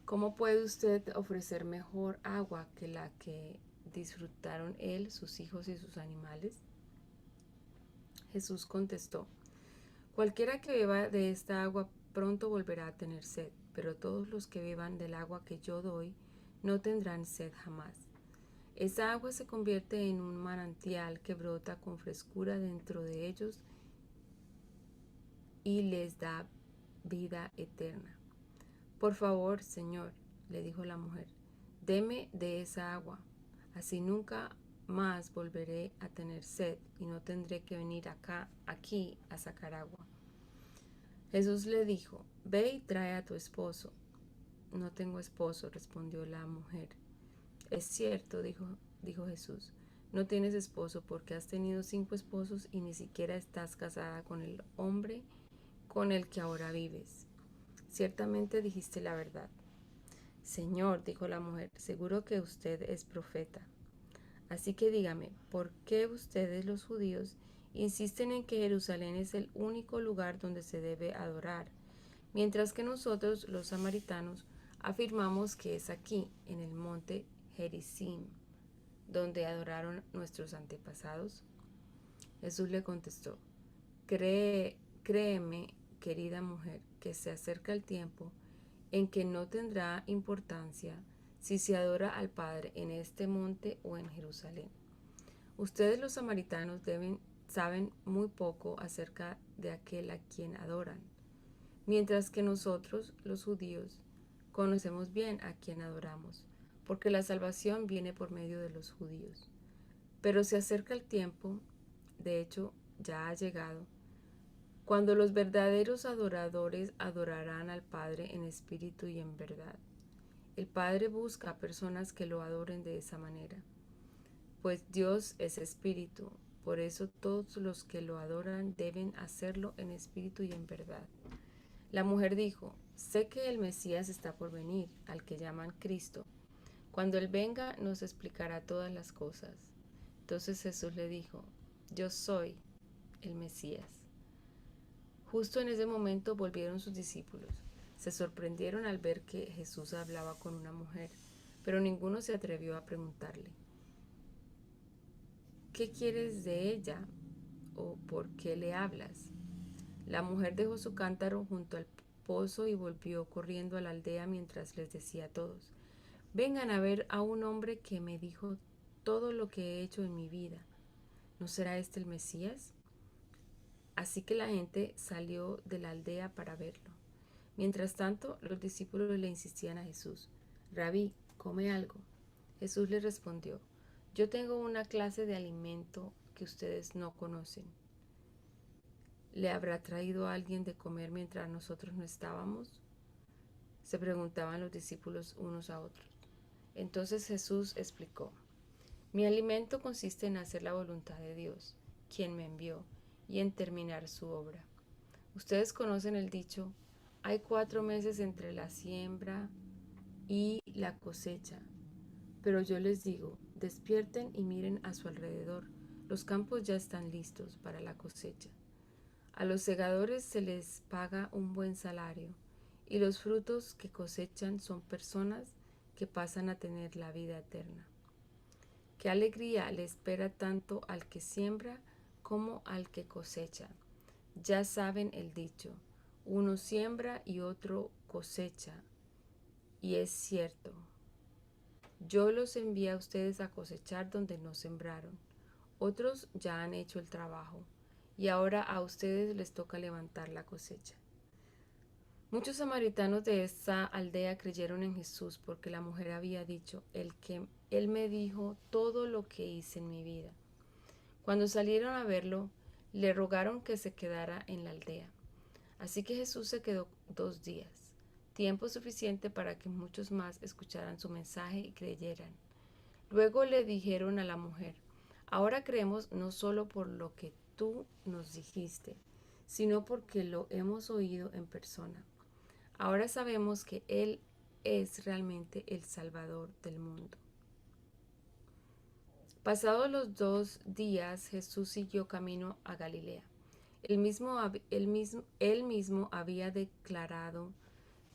¿Cómo puede usted ofrecer mejor agua que la que disfrutaron él, sus hijos y sus animales? Jesús contestó: Cualquiera que beba de esta agua pronto volverá a tener sed, pero todos los que beban del agua que yo doy no tendrán sed jamás. Esa agua se convierte en un manantial que brota con frescura dentro de ellos y les da vida eterna. Por favor, Señor, le dijo la mujer, deme de esa agua, así nunca más volveré a tener sed y no tendré que venir aquí a sacar agua. Jesús le dijo: Ve y trae a tu esposo. No tengo esposo, respondió la mujer. Es cierto, dijo Jesús, no tienes esposo porque has tenido 5 esposos y ni siquiera estás casada con el hombre con el que ahora vives. Ciertamente dijiste la verdad. Señor, dijo la mujer, seguro que usted es profeta. Así que dígame, ¿por qué ustedes los judíos insisten en que Jerusalén es el único lugar donde se debe adorar, mientras que nosotros, los samaritanos, afirmamos que es aquí, en el monte Gerizim, donde adoraron nuestros antepasados? Jesús le contestó: Créeme, querida mujer, que se acerca el tiempo en que no tendrá importancia si se adora al Padre en este monte o en Jerusalén. Ustedes los samaritanos saben muy poco acerca de aquel a quien adoran, mientras que nosotros, los judíos, conocemos bien a quien adoramos, porque la salvación viene por medio de los judíos. Pero se acerca el tiempo, de hecho ya ha llegado, cuando los verdaderos adoradores adorarán al Padre en espíritu y en verdad. El Padre busca a personas que lo adoren de esa manera, pues Dios es espíritu, por eso todos los que lo adoran deben hacerlo en espíritu y en verdad. La mujer dijo: Sé que el Mesías está por venir, al que llaman Cristo. Cuando Él venga nos explicará todas las cosas. Entonces Jesús le dijo: Yo soy el Mesías. Justo en ese momento volvieron sus discípulos. Se sorprendieron al ver que Jesús hablaba con una mujer, pero ninguno se atrevió a preguntarle: ¿Qué quieres de ella? ¿O por qué le hablas? La mujer dejó su cántaro junto al pozo y volvió corriendo a la aldea mientras les decía a todos: Vengan a ver a un hombre que me dijo todo lo que he hecho en mi vida. ¿No será este el Mesías? Así que la gente salió de la aldea para verlo. Mientras tanto, los discípulos le insistían a Jesús: Rabí, come algo. Jesús les respondió: Yo tengo una clase de alimento que ustedes no conocen. ¿Le habrá traído a alguien de comer mientras nosotros no estábamos? Se preguntaban los discípulos unos a otros. Entonces Jesús explicó: Mi alimento consiste en hacer la voluntad de Dios, quien me envió, y en terminar su obra. Ustedes conocen el dicho: hay 4 meses entre la siembra y la cosecha. Pero yo les digo, despierten y miren a su alrededor. Los campos ya están listos para la cosecha. A los segadores se les paga un buen salario, y los frutos que cosechan son personas que pasan a tener la vida eterna. Qué alegría le espera tanto al que siembra como al que cosecha. Ya saben el dicho, uno siembra y otro cosecha. Y es cierto, yo los envié a ustedes a cosechar donde no sembraron. Otros ya han hecho el trabajo y ahora a ustedes les toca levantar la cosecha. Muchos samaritanos de esa aldea creyeron en Jesús porque la mujer había dicho, Él me dijo todo lo que hice en mi vida. Cuando salieron a verlo, le rogaron que se quedara en la aldea. Así que Jesús se quedó 2 días, tiempo suficiente para que muchos más escucharan su mensaje y creyeran. Luego le dijeron a la mujer, ahora creemos no solo por lo que tú nos dijiste, sino porque lo hemos oído en persona. Ahora sabemos que Él es realmente el Salvador del mundo. Pasados los 2 días, Jesús siguió camino a Galilea. Él mismo había declarado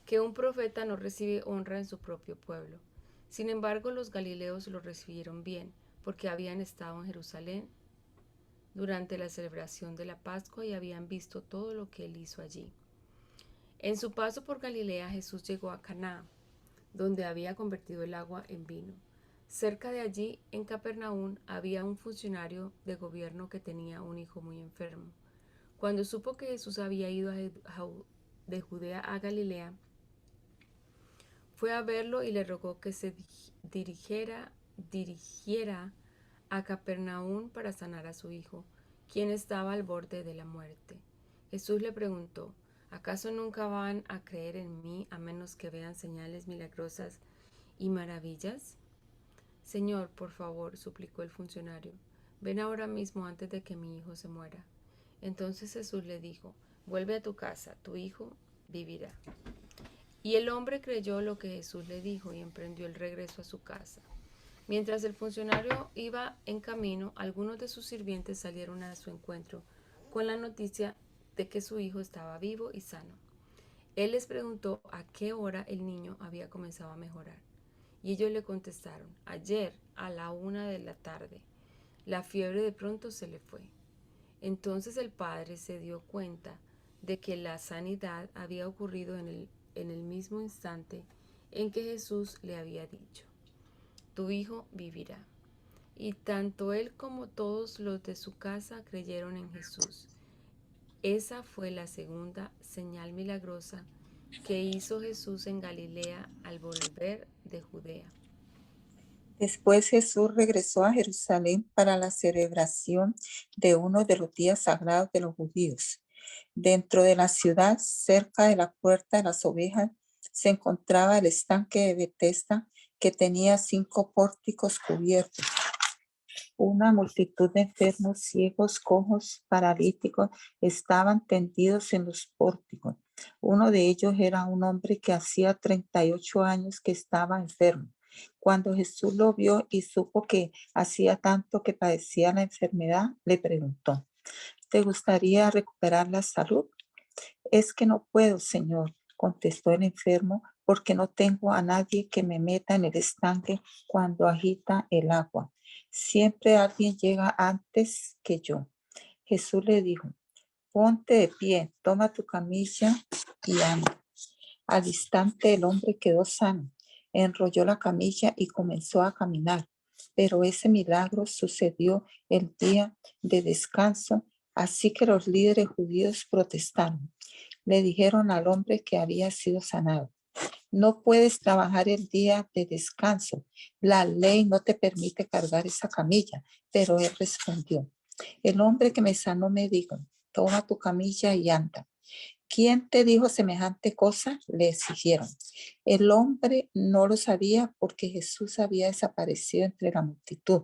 que un profeta no recibe honra en su propio pueblo. Sin embargo, los galileos lo recibieron bien, porque habían estado en Jerusalén durante la celebración de la Pascua y habían visto todo lo que él hizo allí. En su paso por Galilea, Jesús llegó a Caná, donde había convertido el agua en vino. Cerca de allí, en Capernaum, había un funcionario de gobierno que tenía un hijo muy enfermo. Cuando supo que Jesús había ido de Judea a Galilea, fue a verlo y le rogó que se dirigiera a Capernaum para sanar a su hijo, quien estaba al borde de la muerte. Jesús le preguntó, ¿acaso nunca van a creer en mí a menos que vean señales milagrosas y maravillas? Señor, por favor, suplicó el funcionario, ven ahora mismo antes de que mi hijo se muera. Entonces Jesús le dijo, vuelve a tu casa, tu hijo vivirá. Y el hombre creyó lo que Jesús le dijo y emprendió el regreso a su casa. Mientras el funcionario iba en camino, algunos de sus sirvientes salieron a su encuentro con la noticia de que su hijo estaba vivo y sano. Él les preguntó a qué hora el niño había comenzado a mejorar. Y ellos le contestaron, ayer a la 1 de la tarde. La fiebre de pronto se le fue. Entonces el padre se dio cuenta de que la sanidad había ocurrido en el mismo instante en que Jesús le había dicho, tu hijo vivirá. Y tanto él como todos los de su casa creyeron en Jesús. Esa fue la segunda señal milagrosa que hizo Jesús en Galilea al volver de Judea. Después Jesús regresó a Jerusalén para la celebración de uno de los días sagrados de los judíos. Dentro de la ciudad, cerca de la puerta de las ovejas, se encontraba el estanque de Betesda, que tenía 5 pórticos cubiertos. Una multitud de enfermos, ciegos, cojos, paralíticos estaban tendidos en los pórticos. Uno de ellos era un hombre que hacía 38 años que estaba enfermo. Cuando Jesús lo vio y supo que hacía tanto que padecía la enfermedad, le preguntó, ¿te gustaría recuperar la salud? Es que no puedo, Señor, contestó el enfermo, porque no tengo a nadie que me meta en el estanque cuando agita el agua. Siempre alguien llega antes que yo. Jesús le dijo, ponte de pie, toma tu camilla y anda. Al instante el hombre quedó sano, enrolló la camilla y comenzó a caminar. Pero ese milagro sucedió el día de descanso, así que los líderes judíos protestaron. Le dijeron al hombre que había sido sanado, no puedes trabajar el día de descanso. La ley no te permite cargar esa camilla. Pero él respondió, el hombre que me sanó me dijo, toma tu camilla y anda. ¿Quién te dijo semejante cosa? Le exigieron. El hombre no lo sabía porque Jesús había desaparecido entre la multitud.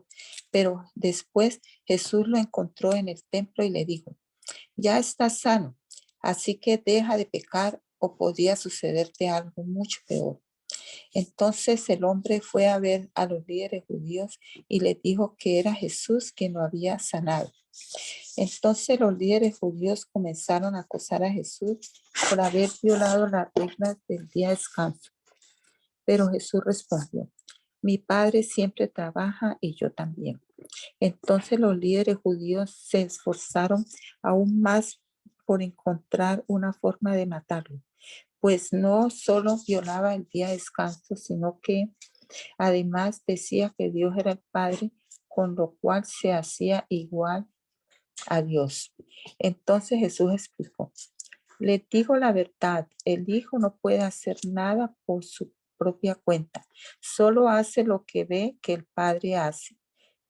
Pero después Jesús lo encontró en el templo y le dijo, ya estás sano, así que deja de pecar o podría sucederte algo mucho peor. Entonces el hombre fue a ver a los líderes judíos y les dijo que era Jesús quien lo había sanado. Entonces los líderes judíos comenzaron a acusar a Jesús por haber violado las reglas del día de descanso. Pero Jesús respondió: mi padre siempre trabaja y yo también. Entonces los líderes judíos se esforzaron aún más por encontrar una forma de matarlo, pues no solo violaba el día de descanso, sino que además decía que Dios era el Padre, con lo cual se hacía igual a Dios. Entonces Jesús explicó: les digo la verdad, el Hijo no puede hacer nada por su propia cuenta, solo hace lo que ve que el Padre hace.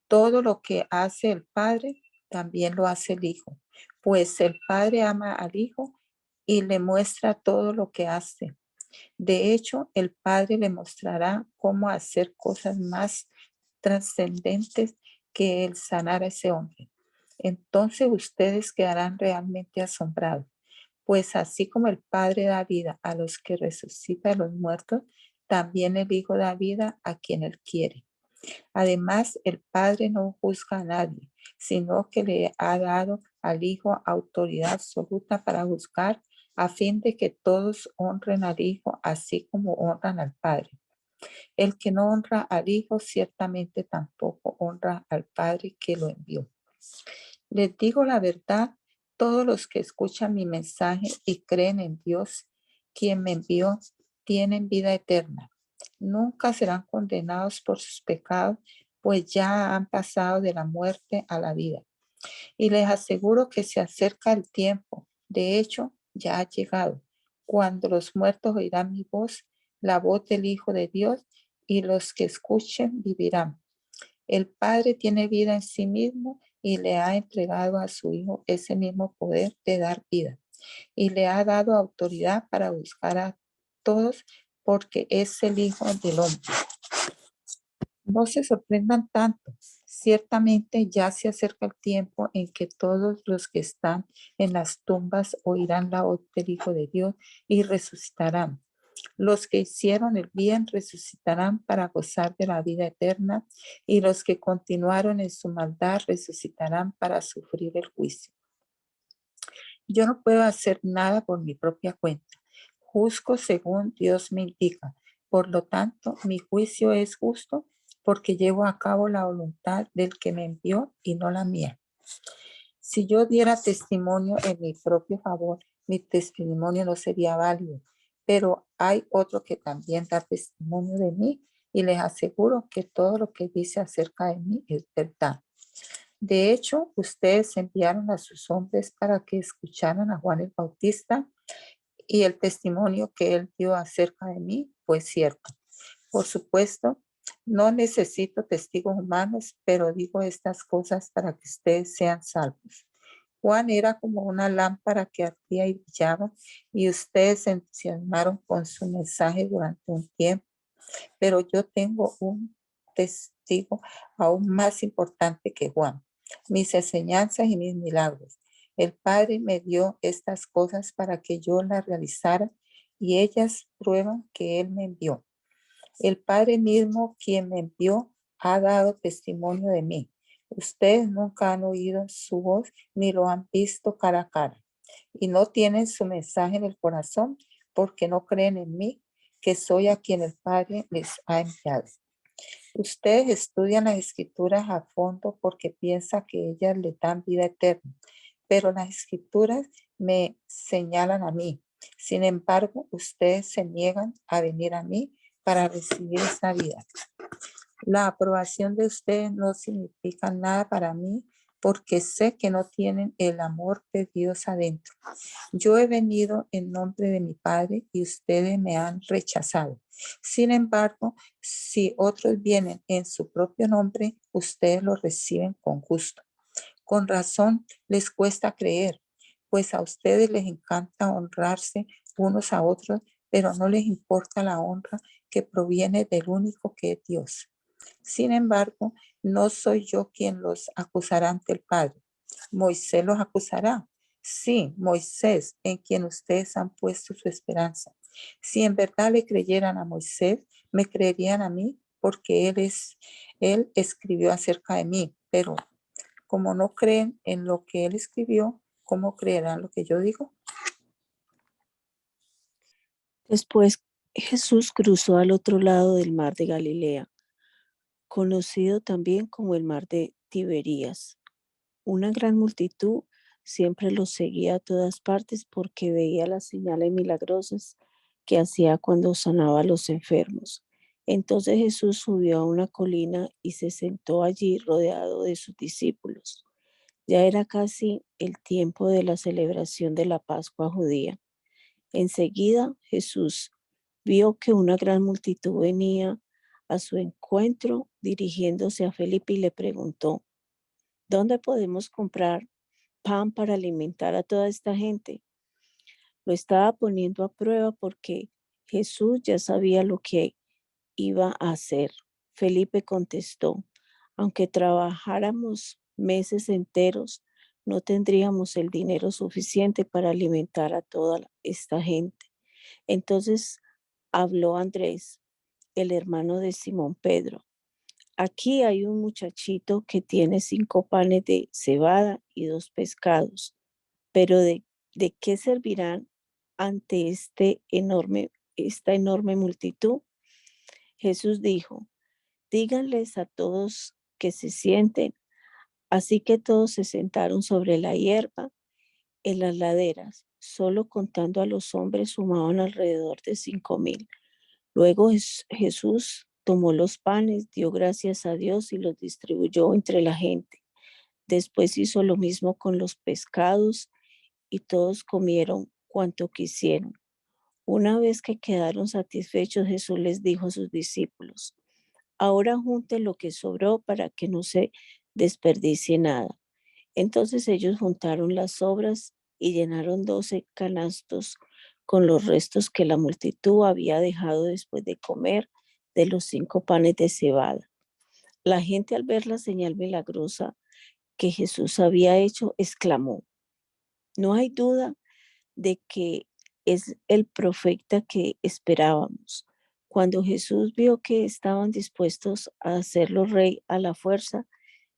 Todo lo que hace el Padre, también lo hace el Hijo, pues el Padre ama al Hijo y le muestra todo lo que hace. De hecho, el Padre le mostrará cómo hacer cosas más trascendentes que el sanar a ese hombre. Entonces ustedes quedarán realmente asombrados, pues así como el Padre da vida a los que resucita a los muertos, también el Hijo da vida a quien él quiere. Además, el Padre no juzga a nadie, sino que le ha dado al Hijo autoridad absoluta para juzgar, a fin de que todos honren al Hijo así como honran al Padre. El que no honra al Hijo ciertamente tampoco honra al Padre que lo envió. Les digo la verdad, todos los que escuchan mi mensaje y creen en Dios, quien me envió, tienen vida eterna. Nunca serán condenados por sus pecados, pues ya han pasado de la muerte a la vida. Y les aseguro que se acerca el tiempo. De hecho, ya ha llegado, cuando los muertos oirán mi voz, la voz del Hijo de Dios, y los que escuchen vivirán. El Padre tiene vida en sí mismo y le ha entregado a su Hijo ese mismo poder de dar vida. Y le ha dado autoridad para buscar a todos porque es el Hijo del Hombre. No se sorprendan tanto. Ciertamente ya se acerca el tiempo en que todos los que están en las tumbas oirán la voz del Hijo de Dios y resucitarán. Los que hicieron el bien resucitarán para gozar de la vida eterna, y los que continuaron en su maldad resucitarán para sufrir el juicio. Yo no puedo hacer nada por mi propia cuenta. Juzgo según Dios me indica. Por lo tanto, mi juicio es justo porque llevo a cabo la voluntad del que me envió y no la mía. Si yo diera testimonio en mi propio favor, mi testimonio no sería válido. Pero hay otro que también da testimonio de mí y les aseguro que todo lo que dice acerca de mí es verdad. De hecho, ustedes enviaron a sus hombres para que escucharan a Juan el Bautista y el testimonio que él dio acerca de mí fue cierto. Por supuesto, no necesito testigos humanos, pero digo estas cosas para que ustedes sean salvos. Juan era como una lámpara que ardía y brillaba, y ustedes se entusiasmaron con su mensaje durante un tiempo, pero yo tengo un testigo aún más importante que Juan: mis enseñanzas y mis milagros. El Padre me dio estas cosas para que yo las realizara, y ellas prueban que Él me envió. El Padre mismo, quien me envió, ha dado testimonio de mí. Ustedes nunca han oído su voz ni lo han visto cara a cara, y no tienen su mensaje en el corazón porque no creen en mí, que soy a quien el Padre les ha enviado. Ustedes estudian las Escrituras a fondo porque piensan que ellas les dan vida eterna, pero las Escrituras me señalan a mí. Sin embargo, ustedes se niegan a venir a mí para recibir esa vida. La aprobación de ustedes no significa nada para mí porque sé que no tienen el amor de Dios adentro. Yo he venido en nombre de mi Padre y ustedes me han rechazado. Sin embargo, si otros vienen en su propio nombre, ustedes los reciben con gusto. Con razón les cuesta creer, pues a ustedes les encanta honrarse unos a otros, pero no les importa la honra que proviene del único que es Dios. Sin embargo, no soy yo quien los acusará ante el Padre. Moisés los acusará. Sí, Moisés, en quien ustedes han puesto su esperanza. Si en verdad le creyeran a Moisés, me creerían a mí, porque él escribió acerca de mí. Pero como no creen en lo que él escribió, ¿cómo creerán lo que yo digo? Después Jesús cruzó al otro lado del mar de Galilea, conocido también como el mar de Tiberías. Una gran multitud siempre lo seguía a todas partes porque veía las señales milagrosas que hacía cuando sanaba a los enfermos. Entonces Jesús subió a una colina y se sentó allí rodeado de sus discípulos. Ya era casi el tiempo de la celebración de la Pascua judía. Enseguida Jesús vio que una gran multitud venía a su encuentro dirigiéndose a Felipe y le preguntó: ¿dónde podemos comprar pan para alimentar a toda esta gente? Lo estaba poniendo a prueba porque Jesús ya sabía lo que iba a hacer. Felipe contestó: aunque trabajáramos meses enteros, no tendríamos el dinero suficiente para alimentar a toda esta gente. Entonces habló Andrés, el hermano de Simón Pedro. Aquí hay un muchachito que tiene 5 panes de cebada y 2 pescados, pero ¿de qué servirán ante esta enorme multitud? Jesús dijo: díganles a todos que se sienten. Así que todos se sentaron sobre la hierba en las laderas. Solo contando a los hombres sumaban alrededor de 5,000. Luego Jesús tomó los panes, dio gracias a Dios y los distribuyó entre la gente. Después hizo lo mismo con los pescados y todos comieron cuanto quisieron. Una vez que quedaron satisfechos, Jesús les dijo a sus discípulos: ahora junten lo que sobró para que no se desperdicie nada. Entonces ellos juntaron las sobras y llenaron 12 canastos con los restos que la multitud había dejado después de comer de los 5 panes de cebada. La gente, al ver la señal milagrosa que Jesús había hecho, exclamó: no hay duda de que es el profeta que esperábamos. Cuando Jesús vio que estaban dispuestos a hacerlo rey a la fuerza,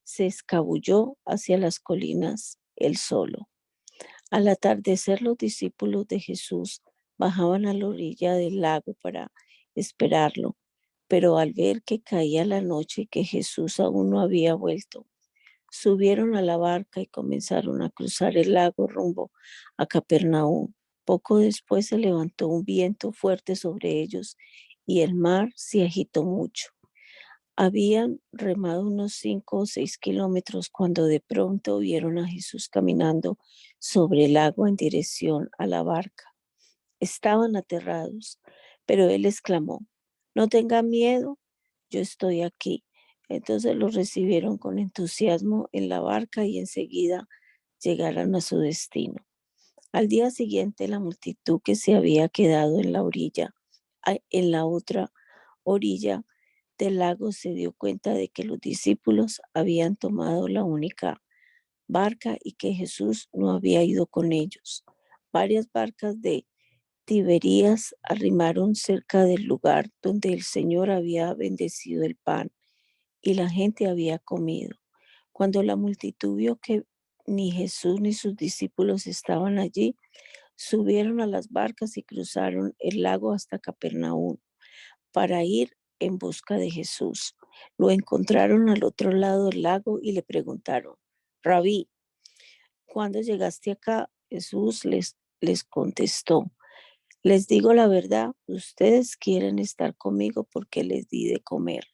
se escabulló hacia las colinas él solo. Al atardecer, los discípulos de Jesús bajaban a la orilla del lago para esperarlo, pero al ver que caía la noche y que Jesús aún no había vuelto, subieron a la barca y comenzaron a cruzar el lago rumbo a Capernaum. Poco después se levantó un viento fuerte sobre ellos y el mar se agitó mucho. Habían remado unos 5 o 6 kilómetros cuando de pronto vieron a Jesús caminando sobre el agua en dirección a la barca. Estaban aterrados, pero él exclamó: no tengan miedo, yo estoy aquí. Entonces los recibieron con entusiasmo en la barca y enseguida llegaron a su destino. Al día siguiente, la multitud que se había quedado en la orilla, en la otra orilla del lago, se dio cuenta de que los discípulos habían tomado la única barca y que Jesús no había ido con ellos. Varias barcas de Tiberías arrimaron cerca del lugar donde el Señor había bendecido el pan y la gente había comido. Cuando la multitud vio que ni Jesús ni sus discípulos estaban allí, subieron a las barcas y cruzaron el lago hasta Capernaum para ir en busca de Jesús. Lo encontraron al otro lado del lago y le preguntaron: Rabí, ¿cuándo llegaste acá? Jesús les contestó: les digo la verdad, ustedes quieren estar conmigo porque les di de comer,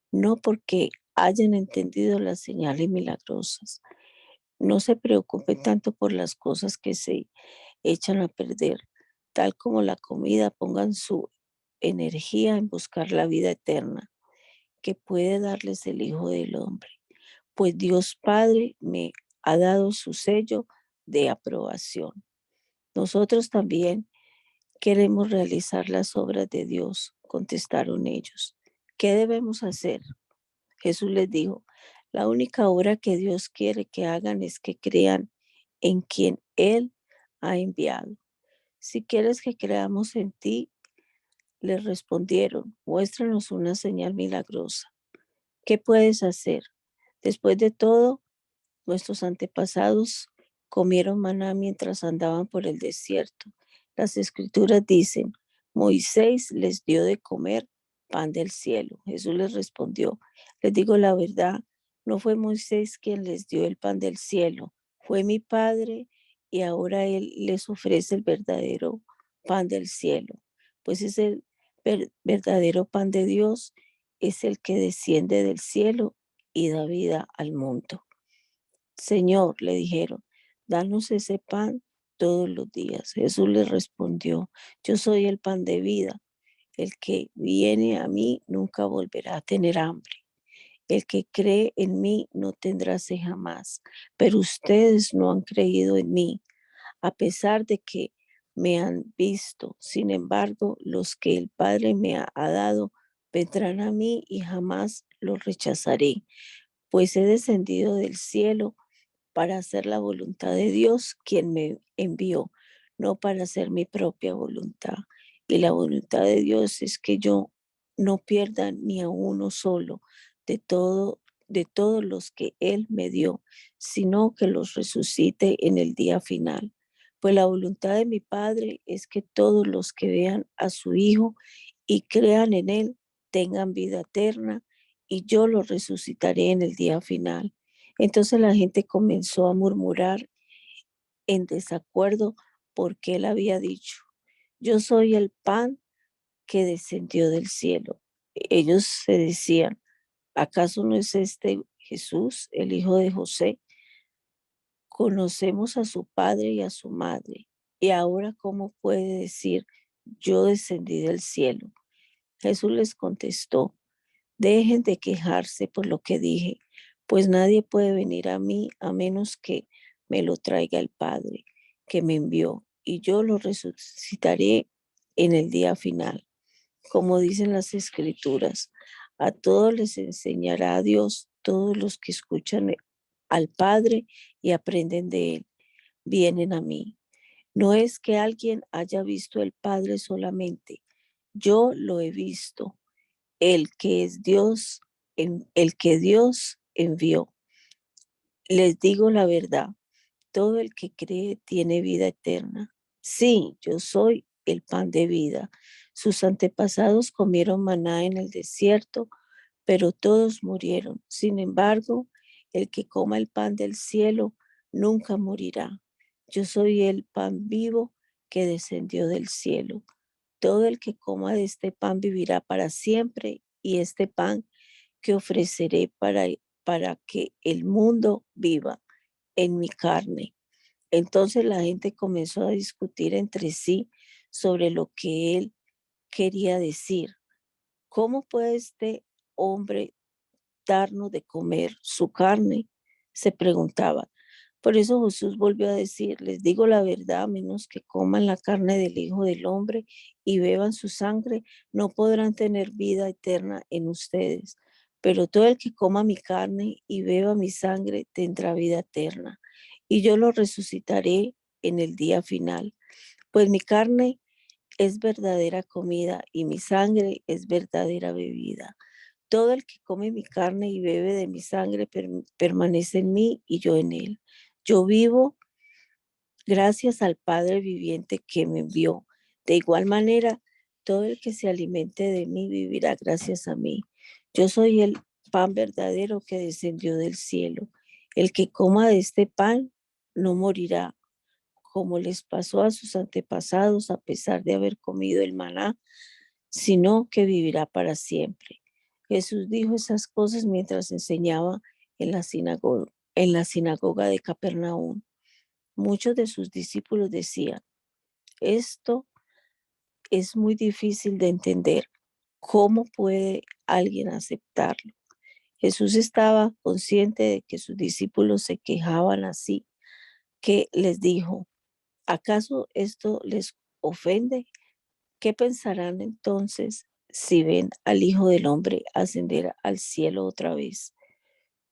no porque hayan entendido las señales milagrosas. No se preocupen tanto por las cosas que se echan a perder, tal como la comida. Pongan su energía en buscar la vida eterna que puede darles el Hijo del Hombre, pues Dios Padre me ha dado su sello de aprobación. Nosotros también queremos realizar las obras de Dios, contestaron ellos. ¿Qué debemos hacer? Jesús les dijo: la única obra que Dios quiere que hagan es que crean en quien Él ha enviado. Si quieres que creamos en ti, le respondieron, muéstranos una señal milagrosa. ¿Qué puedes hacer? Después de todo, nuestros antepasados comieron maná mientras andaban por el desierto. Las escrituras dicen, Moisés les dio de comer pan del cielo. Jesús les respondió, les digo la verdad, no fue Moisés quien les dio el pan del cielo, fue mi Padre y ahora Él les ofrece el verdadero pan del cielo. Pues es el verdadero pan de Dios, es el que desciende del cielo y da vida al mundo. Señor, le dijeron, danos ese pan todos los días. Jesús les respondió, yo soy el pan de vida. El que viene a mí nunca volverá a tener hambre. El que cree en mí no tendrá sed jamás. Pero ustedes no han creído en mí, a pesar de que me han visto. Sin embargo, los que el Padre me ha dado vendrán a mí y jamás los rechazaré, pues he descendido del cielo para hacer la voluntad de Dios, quien me envió, no para hacer mi propia voluntad. Y la voluntad de Dios es que yo no pierda ni a uno solo de todos los que Él me dio, sino que los resucite en el día final. Pues la voluntad de mi Padre es que todos los que vean a su Hijo y crean en Él tengan vida eterna, y yo los resucitaré en el día final. Entonces la gente comenzó a murmurar en desacuerdo porque él había dicho, yo soy el pan que descendió del cielo. Ellos se decían, ¿acaso no es este Jesús, el hijo de José? Conocemos a su padre y a su madre. Y ahora, ¿cómo puede decir, yo descendí del cielo? Jesús les contestó, dejen de quejarse por lo que dije, pues nadie puede venir a mí a menos que me lo traiga el Padre que me envió, y yo lo resucitaré en el día final. Como dicen las Escrituras, a todos les enseñará a Dios, todos los que escuchan al Padre y aprenden de Él, vienen a mí. No es que alguien haya visto el Padre solamente, yo lo he visto, el que es Dios, el que Dios envió. Les digo la verdad, todo el que cree tiene vida eterna. Sí, yo soy el pan de vida. Sus antepasados comieron maná en el desierto, pero todos murieron. Sin embargo, el que coma el pan del cielo nunca morirá. Yo soy el pan vivo que descendió del cielo. Todo el que coma de este pan vivirá para siempre, y este pan que ofreceré para que el mundo viva en mi carne. Entonces la gente comenzó a discutir entre sí sobre lo que él quería decir. ¿Cómo puede este hombre darnos de comer su carne? Se preguntaba. Por eso Jesús volvió a decir, les digo la verdad, a menos que coman la carne del Hijo del Hombre y beban su sangre, no podrán tener vida eterna en ustedes. Pero todo el que coma mi carne y beba mi sangre tendrá vida eterna, y yo lo resucitaré en el día final. Pues mi carne es verdadera comida y mi sangre es verdadera bebida. Todo el que come mi carne y bebe de mi sangre permanece en mí y yo en él. Yo vivo gracias al Padre viviente que me envió. De igual manera, todo el que se alimente de mí vivirá gracias a mí. Yo soy el pan verdadero que descendió del cielo. El que coma de este pan no morirá, como les pasó a sus antepasados a pesar de haber comido el maná, sino que vivirá para siempre. Jesús dijo esas cosas mientras enseñaba en la sinagoga de Capernaum. Muchos de sus discípulos decían, esto es muy difícil de entender. ¿Cómo puede alguien aceptarlo? Jesús estaba consciente de que sus discípulos se quejaban así, que les dijo, ¿acaso esto les ofende? ¿Qué pensarán entonces si ven al Hijo del Hombre ascender al cielo otra vez?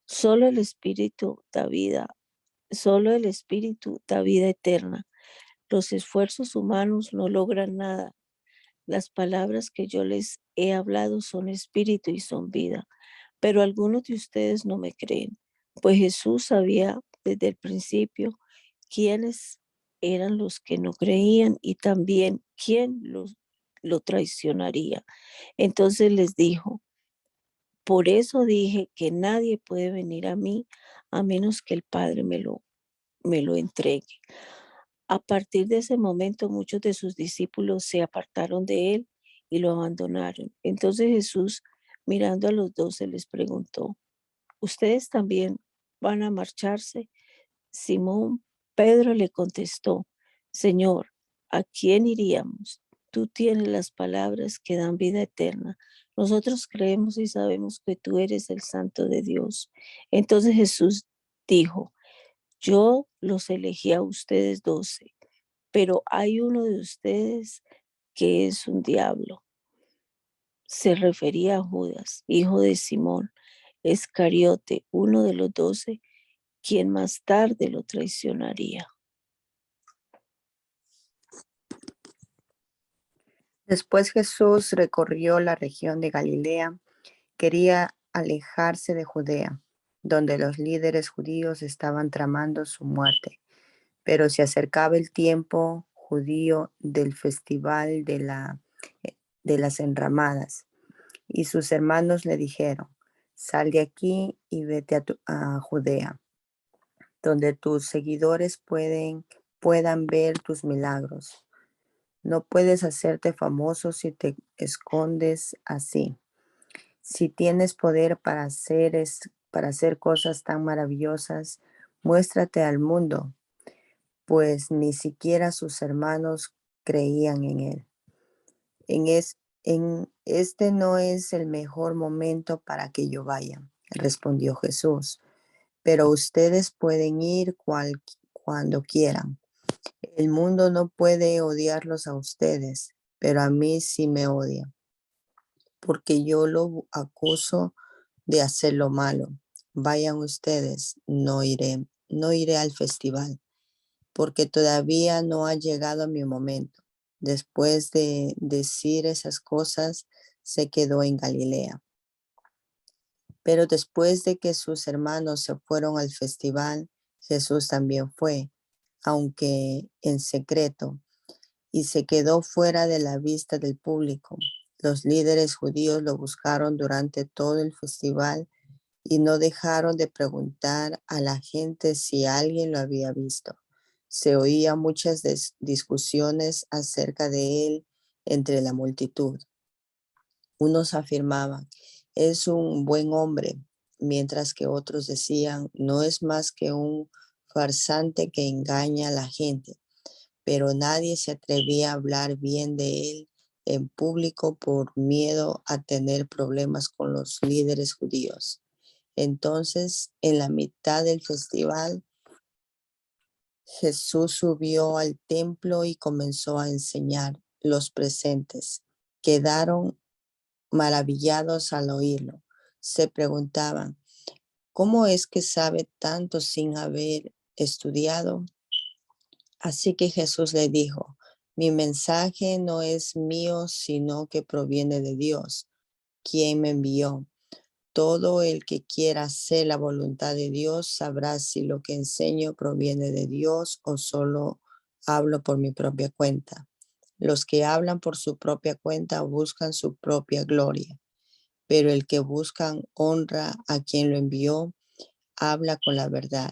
Solo el Espíritu da vida, solo el Espíritu da vida eterna. Los esfuerzos humanos no logran nada. Las palabras que yo les he hablado son espíritu y son vida, pero algunos de ustedes no me creen, pues Jesús sabía desde el principio quiénes eran los que no creían y también lo traicionaría. Entonces les dijo, por eso dije que nadie puede venir a mí a menos que el Padre me lo entregue. A partir de ese momento, muchos de sus discípulos se apartaron de él y lo abandonaron. Entonces Jesús, mirando a los 12, les preguntó, ¿ustedes también van a marcharse? Simón Pedro le contestó, Señor, ¿a quién iríamos? Tú tienes las palabras que dan vida eterna. Nosotros creemos y sabemos que tú eres el Santo de Dios. Entonces Jesús dijo, yo los elegí a ustedes 12, pero hay uno de ustedes que es un diablo. Se refería a Judas, hijo de Simón Iscariote, uno de los 12, quien más tarde lo traicionaría. Después Jesús recorrió la región de Galilea. Quería alejarse de Judea, donde los líderes judíos estaban tramando su muerte. Pero se acercaba el tiempo judío del festival de las enramadas, y sus hermanos le dijeron, sal de aquí y vete a Judea, donde tus seguidores puedan ver tus milagros. No puedes hacerte famoso si te escondes así. Si tienes poder para hacer cosas tan maravillosas, muéstrate al mundo, pues ni siquiera sus hermanos creían en él. En este no es el mejor momento para que yo vaya, respondió Jesús, pero ustedes pueden ir cuando quieran. El mundo no puede odiarlos a ustedes, pero a mí sí me odia, porque yo lo acuso de hacer lo malo. Vayan ustedes, no iré al festival, porque todavía no ha llegado mi momento. Después de decir esas cosas, se quedó en Galilea. Pero después de que sus hermanos se fueron al festival, Jesús también fue, aunque en secreto, y se quedó fuera de la vista del público. Los líderes judíos lo buscaron durante todo el festival y no dejaron de preguntar a la gente si alguien lo había visto. Se oían muchas discusiones acerca de él entre la multitud. Unos afirmaban, es un buen hombre, mientras que otros decían, no es más que un farsante que engaña a la gente. Pero nadie se atrevía a hablar bien de él en público por miedo a tener problemas con los líderes judíos. Entonces, en la mitad del festival, Jesús subió al templo y comenzó a enseñar. Los presentes quedaron maravillados al oírlo. Se preguntaban, ¿cómo es que sabe tanto sin haber estudiado? Así que Jesús le dijo, mi mensaje no es mío, sino que proviene de Dios, quien me envió. Todo el que quiera hacer la voluntad de Dios sabrá si lo que enseño proviene de Dios o solo hablo por mi propia cuenta. Los que hablan por su propia cuenta buscan su propia gloria, pero el que busca honra a quien lo envió, habla con la verdad,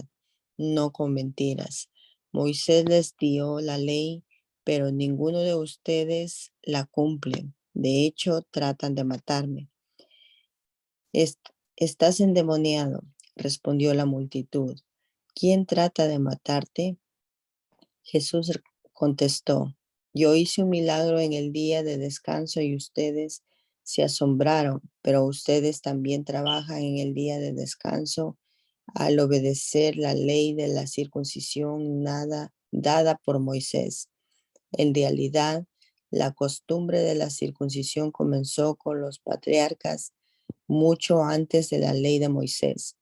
no con mentiras. Moisés les dio la ley, pero ninguno de ustedes la cumple. De hecho, tratan de matarme. Estás endemoniado, respondió la multitud. ¿Quién trata de matarte? Jesús contestó, yo hice un milagro en el día de descanso y ustedes se asombraron, pero ustedes también trabajan en el día de descanso al obedecer la ley de la circuncisión dada por Moisés. En realidad, la costumbre de la circuncisión comenzó con los patriarcas mucho antes de la ley de Moisés,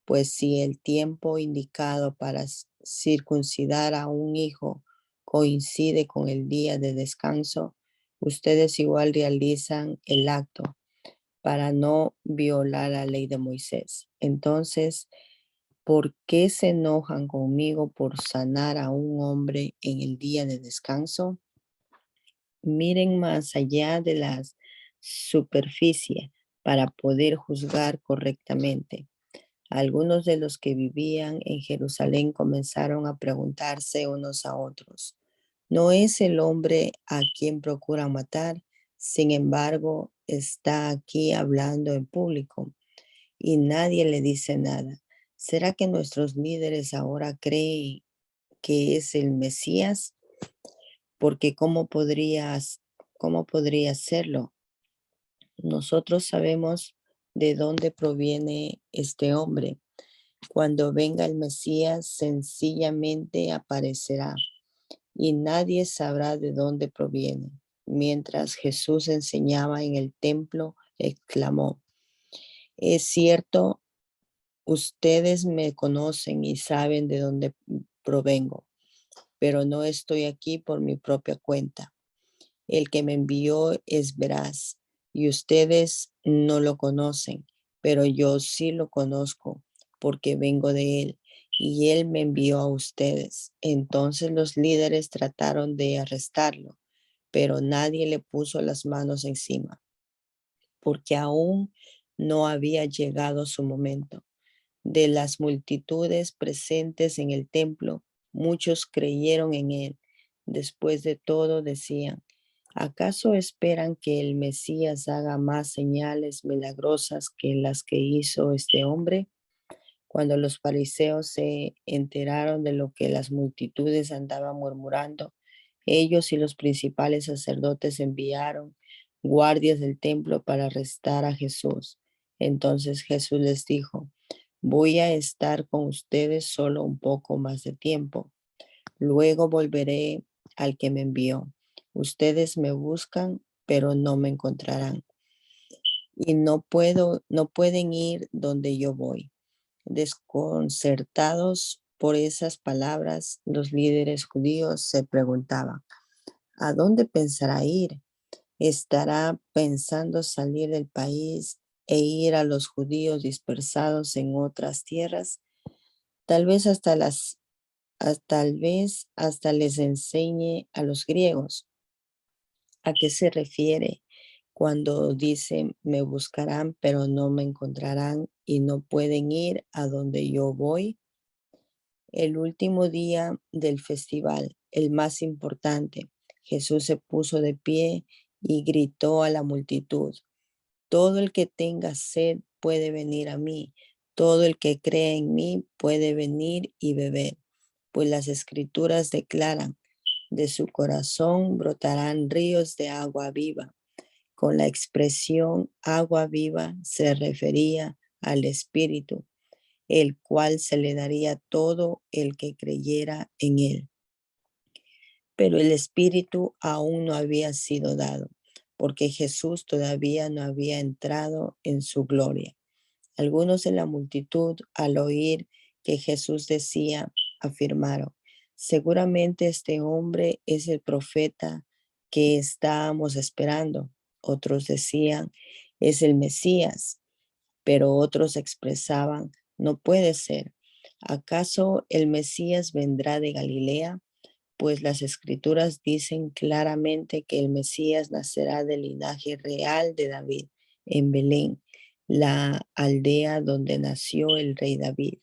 pues si el tiempo indicado para circuncidar a un hijo coincide con el día de descanso, ustedes igual realizan el acto para no violar la ley de Moisés. Entonces, ¿por qué se enojan conmigo por sanar a un hombre en el día de descanso? Miren más allá de la superficie para poder juzgar correctamente. Algunos de los que vivían en Jerusalén comenzaron a preguntarse unos a otros, ¿no es el hombre a quien procuran matar? Sin embargo, está aquí hablando en público y nadie le dice nada. ¿Será que nuestros líderes ahora creen que es el Mesías? Porque cómo podría serlo? Nosotros sabemos de dónde proviene este hombre. Cuando venga el Mesías, sencillamente aparecerá y nadie sabrá de dónde proviene. Mientras Jesús enseñaba en el templo, exclamó, es cierto, ustedes me conocen y saben de dónde provengo, pero no estoy aquí por mi propia cuenta. El que me envió es veraz y ustedes no lo conocen, pero yo sí lo conozco porque vengo de él y él me envió a ustedes. Entonces los líderes trataron de arrestarlo, pero nadie le puso las manos encima porque aún no había llegado su momento. De las multitudes presentes en el templo, muchos creyeron en él. Después de todo, decían, ¿acaso esperan que el Mesías haga más señales milagrosas que las que hizo este hombre? Cuando los fariseos se enteraron de lo que las multitudes andaban murmurando, ellos y los principales sacerdotes enviaron guardias del templo para arrestar a Jesús. Entonces Jesús les dijo, voy a estar con ustedes solo un poco más de tiempo. Luego volveré al que me envió. Ustedes me buscan, pero no me encontrarán. Y no pueden ir donde yo voy. Desconcertados por esas palabras, los líderes judíos se preguntaban, ¿a dónde pensará ir? ¿Estará pensando salir del país e ir a los judíos dispersados en otras tierras? Tal vez tal vez hasta les enseñe a los griegos. ¿A qué se refiere cuando dice me buscarán pero no me encontrarán y no pueden ir a donde yo voy? El último día del festival, el más importante, Jesús se puso de pie y gritó a la multitud, todo el que tenga sed puede venir a mí, todo el que cree en mí puede venir y beber, pues las escrituras declaran, de su corazón brotarán ríos de agua viva. Con la expresión agua viva se refería al Espíritu, el cual se le daría a todo el que creyera en él. Pero el Espíritu aún no había sido dado, porque Jesús todavía no había entrado en su gloria. Algunos de la multitud, al oír que Jesús decía, afirmaron, seguramente este hombre es el profeta que estábamos esperando. Otros decían, es el Mesías, pero otros expresaban, no puede ser. ¿Acaso el Mesías vendrá de Galilea? Pues las escrituras dicen claramente que el Mesías nacerá del linaje real de David en Belén, la aldea donde nació el rey David.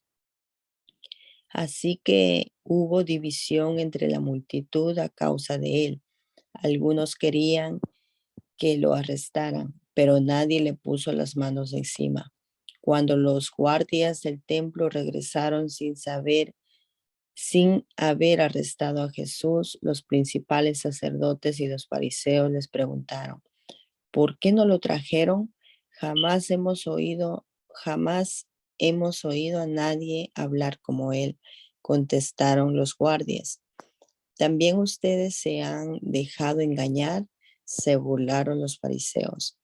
Así que hubo división entre la multitud a causa de él. Algunos querían que lo arrestaran, pero nadie le puso las manos encima. Cuando los guardias del templo regresaron sin haber arrestado a Jesús, los principales sacerdotes y los fariseos les preguntaron, ¿por qué no lo trajeron? Jamás hemos oído a nadie hablar como él, contestaron los guardias. ¿También ustedes se han dejado engañar? Se burlaron los fariseos.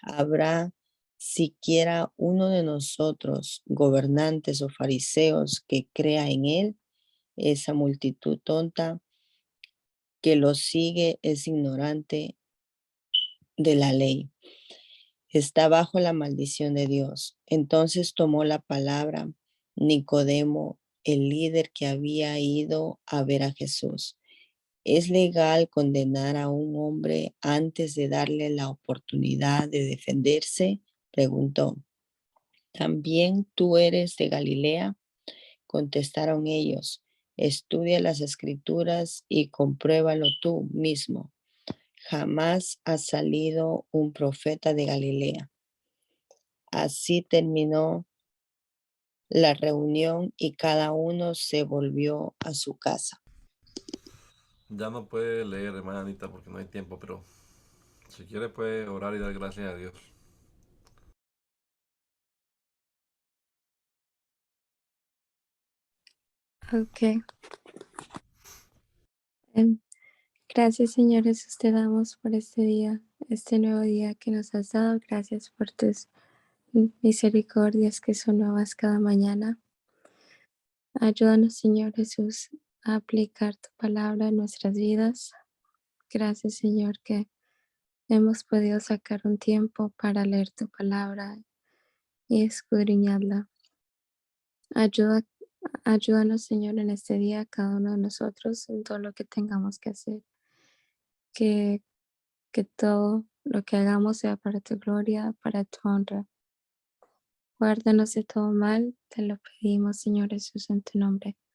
¿Habrá siquiera uno de nosotros, gobernantes o fariseos, que crea en él? Esa multitud tonta que lo sigue es ignorante de la ley. Está bajo la maldición de Dios. Entonces tomó la palabra Nicodemo, el líder que había ido a ver a Jesús. ¿Es legal condenar a un hombre antes de darle la oportunidad de defenderse? Preguntó. ¿También tú eres de Galilea? Contestaron ellos. Estudia las escrituras y compruébalo tú mismo. Jamás ha salido un profeta de Galilea. Así terminó la reunión y cada uno se volvió a su casa. Ya no puede leer, hermana Anita, porque no hay tiempo, pero si quiere puede orar y dar gracias a Dios. Ok. Em, Gracias, Señor Jesús, te damos por este día, este nuevo día que nos has dado. Gracias por tus misericordias que son nuevas cada mañana. Ayúdanos, Señor Jesús, a aplicar tu palabra en nuestras vidas. Gracias, Señor, que hemos podido sacar un tiempo para leer tu palabra y escudriñarla. Ayúdanos, Señor, en este día, cada uno de nosotros, en todo lo que tengamos que hacer. Que, que todo lo que hagamos sea para tu gloria, para tu honra. Guárdanos de todo mal, te lo pedimos, Señor Jesús, en tu nombre.